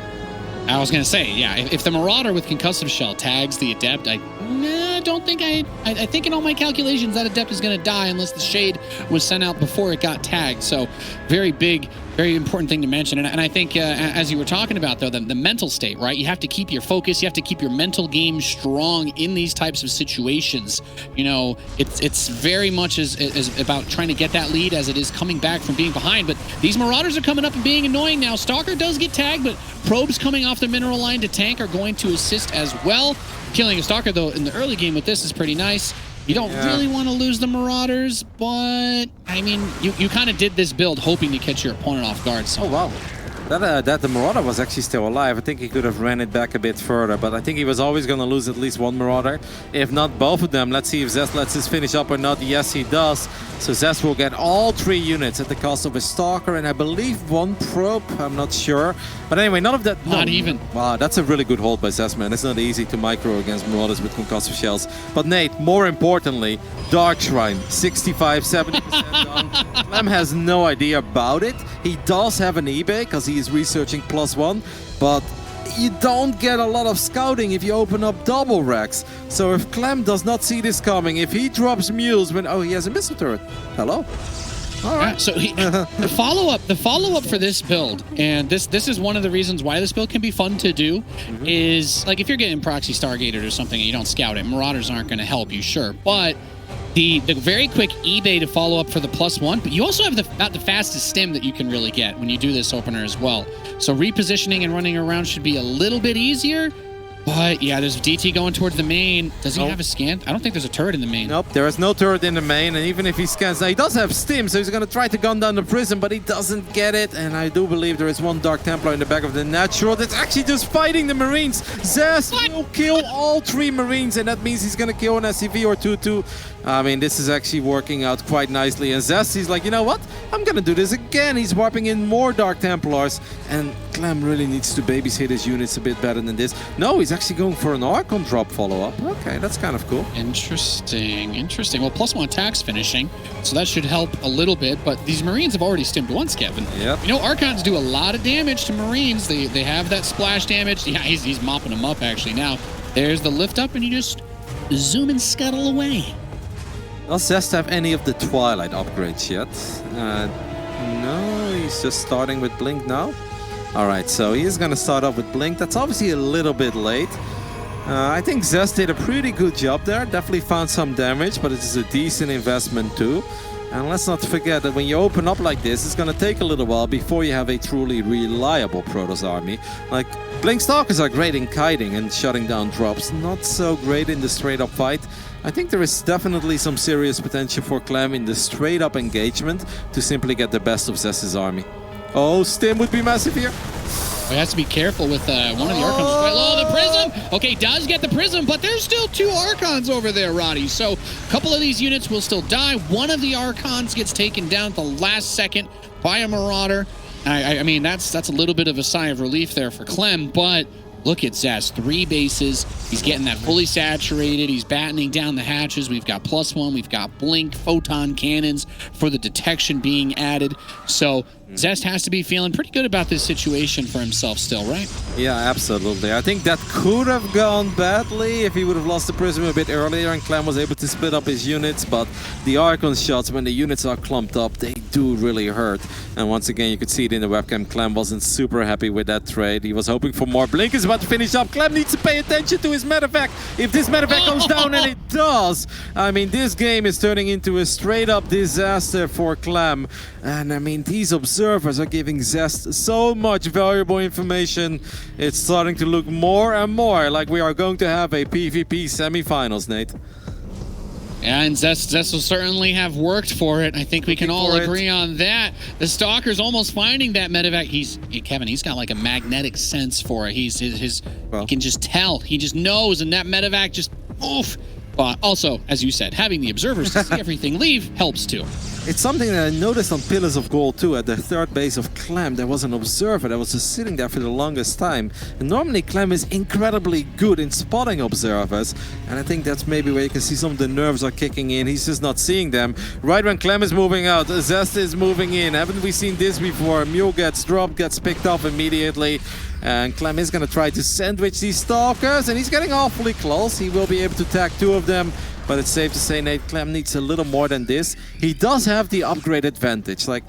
I was going to say, yeah, if the Marauder with Concussive Shell tags the Adept, I don't think I think in all my calculations that Adept is going to die unless the Shade was sent out before it got tagged. So very big, very important thing to mention. And I think as you were talking about, though, the mental state, right? You have to keep your focus. You have to keep your mental game strong in these types of situations. You know, it's very much as about trying to get that lead as it is coming back from being behind. But these Marauders are coming up and being annoying now. Stalker does get tagged, but probes coming off the mineral line to tank are going to assist as well. Killing a Stalker, though, in the early game with this is pretty nice. You don't really want to lose the Marauders, but, I mean, you kind of did this build hoping to catch your opponent off guard. So. Oh, wow. That the Marauder was actually still alive. I think he could have ran it back a bit further, but I think he was always going to lose at least one Marauder, if not both of them. Let's see if Zest lets this finish up or not. Yes, he does. So Zest will get all 3 units at the cost of a Stalker and I believe 1 probe. I'm not sure. But anyway, none of that. Not even. Wow, that's a really good hold by Zest, man. It's not easy to micro against Marauders with concussive shells. But Nate, more importantly, Dark Shrine, 65, 70% done. Clem has no idea about it. He does have an eBay because he is researching +1, but you don't get a lot of scouting if you open up double racks. So if Clem does not see this coming, if he drops mules when, oh, he has a missile turret. Hello? All right. So the follow-up for this build, and this is one of the reasons why this build can be fun to do, is like if you're getting proxy Stargated or something and you don't scout it, Marauders aren't going to help you, sure. But the very quick eBay to follow up for the +1, but you also have about the fastest stim that you can really get when you do this opener as well. So repositioning and running around should be a little bit easier. But yeah, there's DT going towards the main. Does he have a scan? I don't think there's a turret in the main. Nope, there is no turret in the main, and even if he scans, now he does have stim, so he's going to try to gun down the prism, but he doesn't get it. And I do believe there is one Dark Templar in the back of the natural that's actually just fighting the Marines. Zest will kill all 3 Marines, and that means he's going to kill an SCV or 2 too. I mean, this is actually working out quite nicely. And Zest, he's like, you know what? I'm going to do this again. He's warping in more Dark Templars, and Clem really needs to babysit his units a bit better than this. No, he's actually going for an Archon drop follow-up. Okay, that's kind of cool. Interesting, interesting. Well, +1 attack's finishing, so that should help a little bit, but these Marines have already stimmed once, Kevin. Yep. You know, Archons do a lot of damage to Marines. They have that splash damage. Yeah, he's mopping them up, actually. Now, there's the lift up, and you just zoom and scuttle away. Does Zest have any of the Twilight upgrades yet? No, he's just starting with Blink now. Alright, so he is going to start off with Blink. That's obviously a little bit late. I think Zest did a pretty good job there. Definitely found some damage, but it is a decent investment too. And let's not forget that when you open up like this, it's going to take a little while before you have a truly reliable Protoss army. Like, Blink Stalkers are great in kiting and shutting down drops, not so great in the straight-up fight. I think there is definitely some serious potential for Clem in the straight-up engagement to simply get the best of Zest's army. Oh, Stim would be massive here. He has to be careful with one of the Archons. Oh, the Prism! Okay, does get the Prism, but there's still 2 Archons over there, Roddy. So a couple of these units will still die. One of the Archons gets taken down at the last second by a Marauder. I mean, that's a little bit of a sigh of relief there for Clem, but look at Zest, 3 bases. He's getting that fully saturated. He's battening down the hatches. We've got +1. We've got Blink, Photon Cannons for the detection being added. So Zest has to be feeling pretty good about this situation for himself still, right? Yeah, absolutely. I think that could have gone badly if he would have lost the Prism a bit earlier and Clem was able to split up his units, but the Archon shots, when the units are clumped up, they do really hurt. And once again, you could see it in the webcam, Clem wasn't super happy with that trade. He was hoping for more. Blink is about to finish up. Clem needs to pay attention to his medevac. If this medevac goes down, and it does, I mean, this game is turning into a straight-up disaster for Clem. And I mean, these observers are giving Zest so much valuable information. It's starting to look more and more like we are going to have a PvP semifinals, Nate. Yeah, and Zest will certainly have worked for it. I think we can all agree on that. The Stalker's almost finding that medevac. Kevin, he's got like a magnetic sense for it. He can just tell. He just knows, and that medevac just, oof. But also, as you said, having the observers to see everything leave helps too. It's something that I noticed on Pillars of Gold too. At the 3rd base of Clem, there was an observer that was just sitting there for the longest time. And normally Clem is incredibly good in spotting observers. And I think that's maybe where you can see some of the nerves are kicking in. He's just not seeing them. Right when Clem is moving out, Zest is moving in. Haven't we seen this before? Mule gets dropped, gets picked up immediately. And Clem is going to try to sandwich these Stalkers, and he's getting awfully close. He will be able to tag 2 of them, but it's safe to say, Nate, Clem needs a little more than this. He does have the upgrade advantage. Like,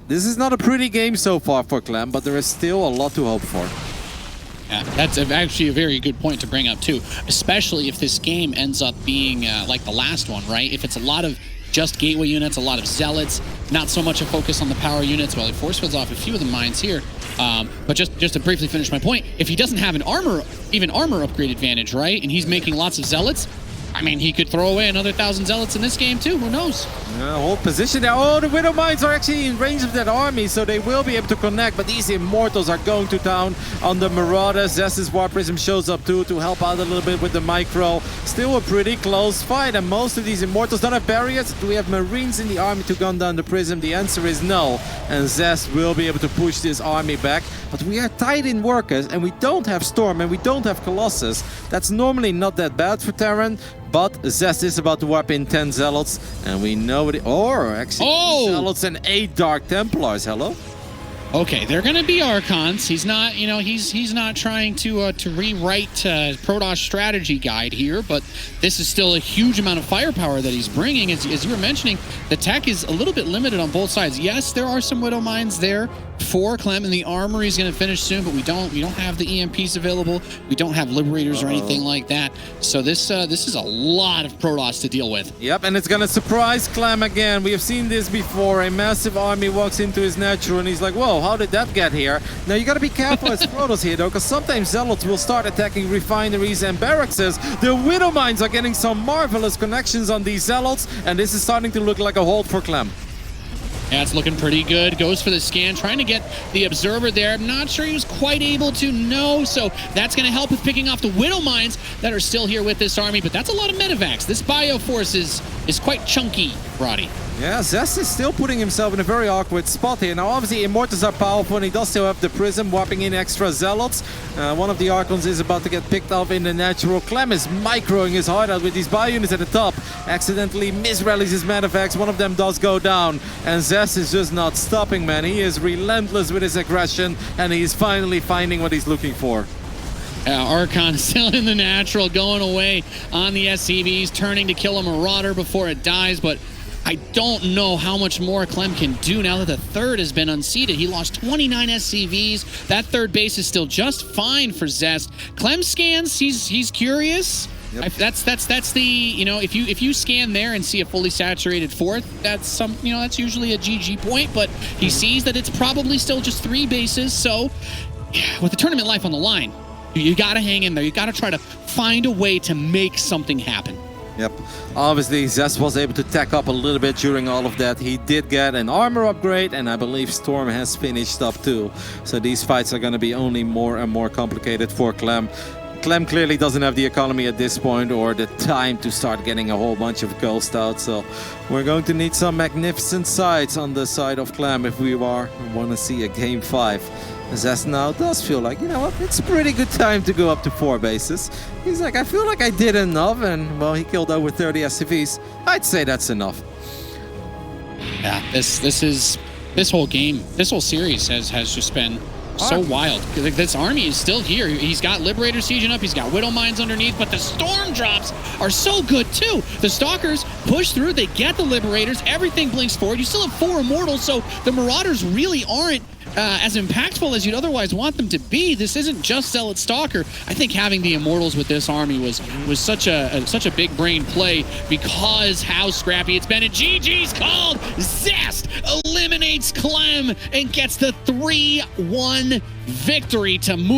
this is not a pretty game so far for Clem, but there is still a lot to hope for. Yeah, that's actually a very good point to bring up too, especially if this game ends up being like the last one, right? If it's a lot of just gateway units, a lot of zealots, not so much a focus on the power units. Well, he force fields off a few of the mines here. But just to briefly finish my point, if he doesn't have an armor upgrade advantage, right, and he's making lots of zealots, I mean, he could throw away another 1,000 zealots in this game too. Who knows? Hold position there. Oh, the Widow Mines are actually in range of that army, so they will be able to connect. But these Immortals are going to town on the Marauders. Zest's War Prism shows up too to help out a little bit with the micro. Still a pretty close fight, and most of these Immortals don't have barriers. Do we have Marines in the army to gun down the Prism? The answer is no. And Zest will be able to push this army back. But we are tight in workers, and we don't have Storm, and we don't have Colossus. That's normally not that bad for Terran. But Zest is about to warp in 10 Zealots, and we know it. Or actually, 10 Zealots and 8 Dark Templars. Hello? Okay, they're going to be Archons. He's not, you know, he's not trying to rewrite Protoss strategy guide here, but this is still a huge amount of firepower that he's bringing. As you were mentioning, the tech is a little bit limited on both sides. Yes, there are some Widow Mines there for Clem, and the armory is going to finish soon, but we don't have the EMPs available. We don't have Liberators or anything like that. So this is a lot of Protoss to deal with. Yep, and it's going to surprise Clem again. We have seen this before. A massive army walks into his natural, and he's like, whoa, how did that get here? Now, you got to be careful as Protoss here, though, because sometimes Zealots will start attacking refineries and barracks. The Widow Mines are getting some marvelous connections on these Zealots, and this is starting to look like a hold for Clem. Yeah, it's looking pretty good. Goes for the scan, trying to get the Observer there. I'm not sure he was quite able to know, so that's going to help with picking off the Widow Mines that are still here with this army, but that's a lot of medevacs. This Bioforce is quite chunky, Roddy. Yeah, Zest is still putting himself in a very awkward spot here. Now, obviously, Immortals are powerful, and he does still have the Prism, whopping in extra Zealots. One of the Archons is about to get picked off in the natural. Clem is microing his heart out with these bio units at the top. Accidentally misrallies his medevacs. One of them does go down, and Zest is just not stopping, man. He is relentless with his aggression, and he's finally finding what he's looking for. Archon still in the natural, going away on the SCVs, turning to kill a Marauder before it dies, but I don't know how much more Clem can do now that the third has been unseated. He lost 29 SCVs. That third base is still just fine for Zest. Clem scans, he's curious. Yep. That's the, you know, if you scan there and see a fully saturated fourth, that's that's usually a GG point, but he sees that it's probably still just 3 bases. So with the tournament life on the line, you got to hang in there. You got to try to find a way to make something happen. Yep. Obviously, Zest was able to tack up a little bit during all of that. He did get an armor upgrade, and I believe Storm has finished up too. So these fights are going to be only more and more complicated for Clem. Clem clearly doesn't have the economy at this point or the time to start getting a whole bunch of ghost out. So we're going to need some magnificent sides on the side of Clem if we want to see a Game 5. Zest now does feel like, you know what, it's a pretty good time to go up to 4 bases. He's like, I feel like I did enough, and well, he killed over 30 SCVs. I'd say that's enough. Yeah, this whole game, this whole series has just been so wild. This army is still here. He's got Liberator sieging up. He's got Widow Mines underneath, but the Storm drops are so good too. The Stalkers push through. They get the Liberators. Everything blinks forward. You still have 4 Immortals, so the Marauders really aren't as impactful as you'd otherwise want them to be. This isn't just Zealot Stalker. I think having the Immortals with this army was such a big brain play because how scrappy it's been. And GG's called. Zest eliminates Clem and gets the 3-1 victory to move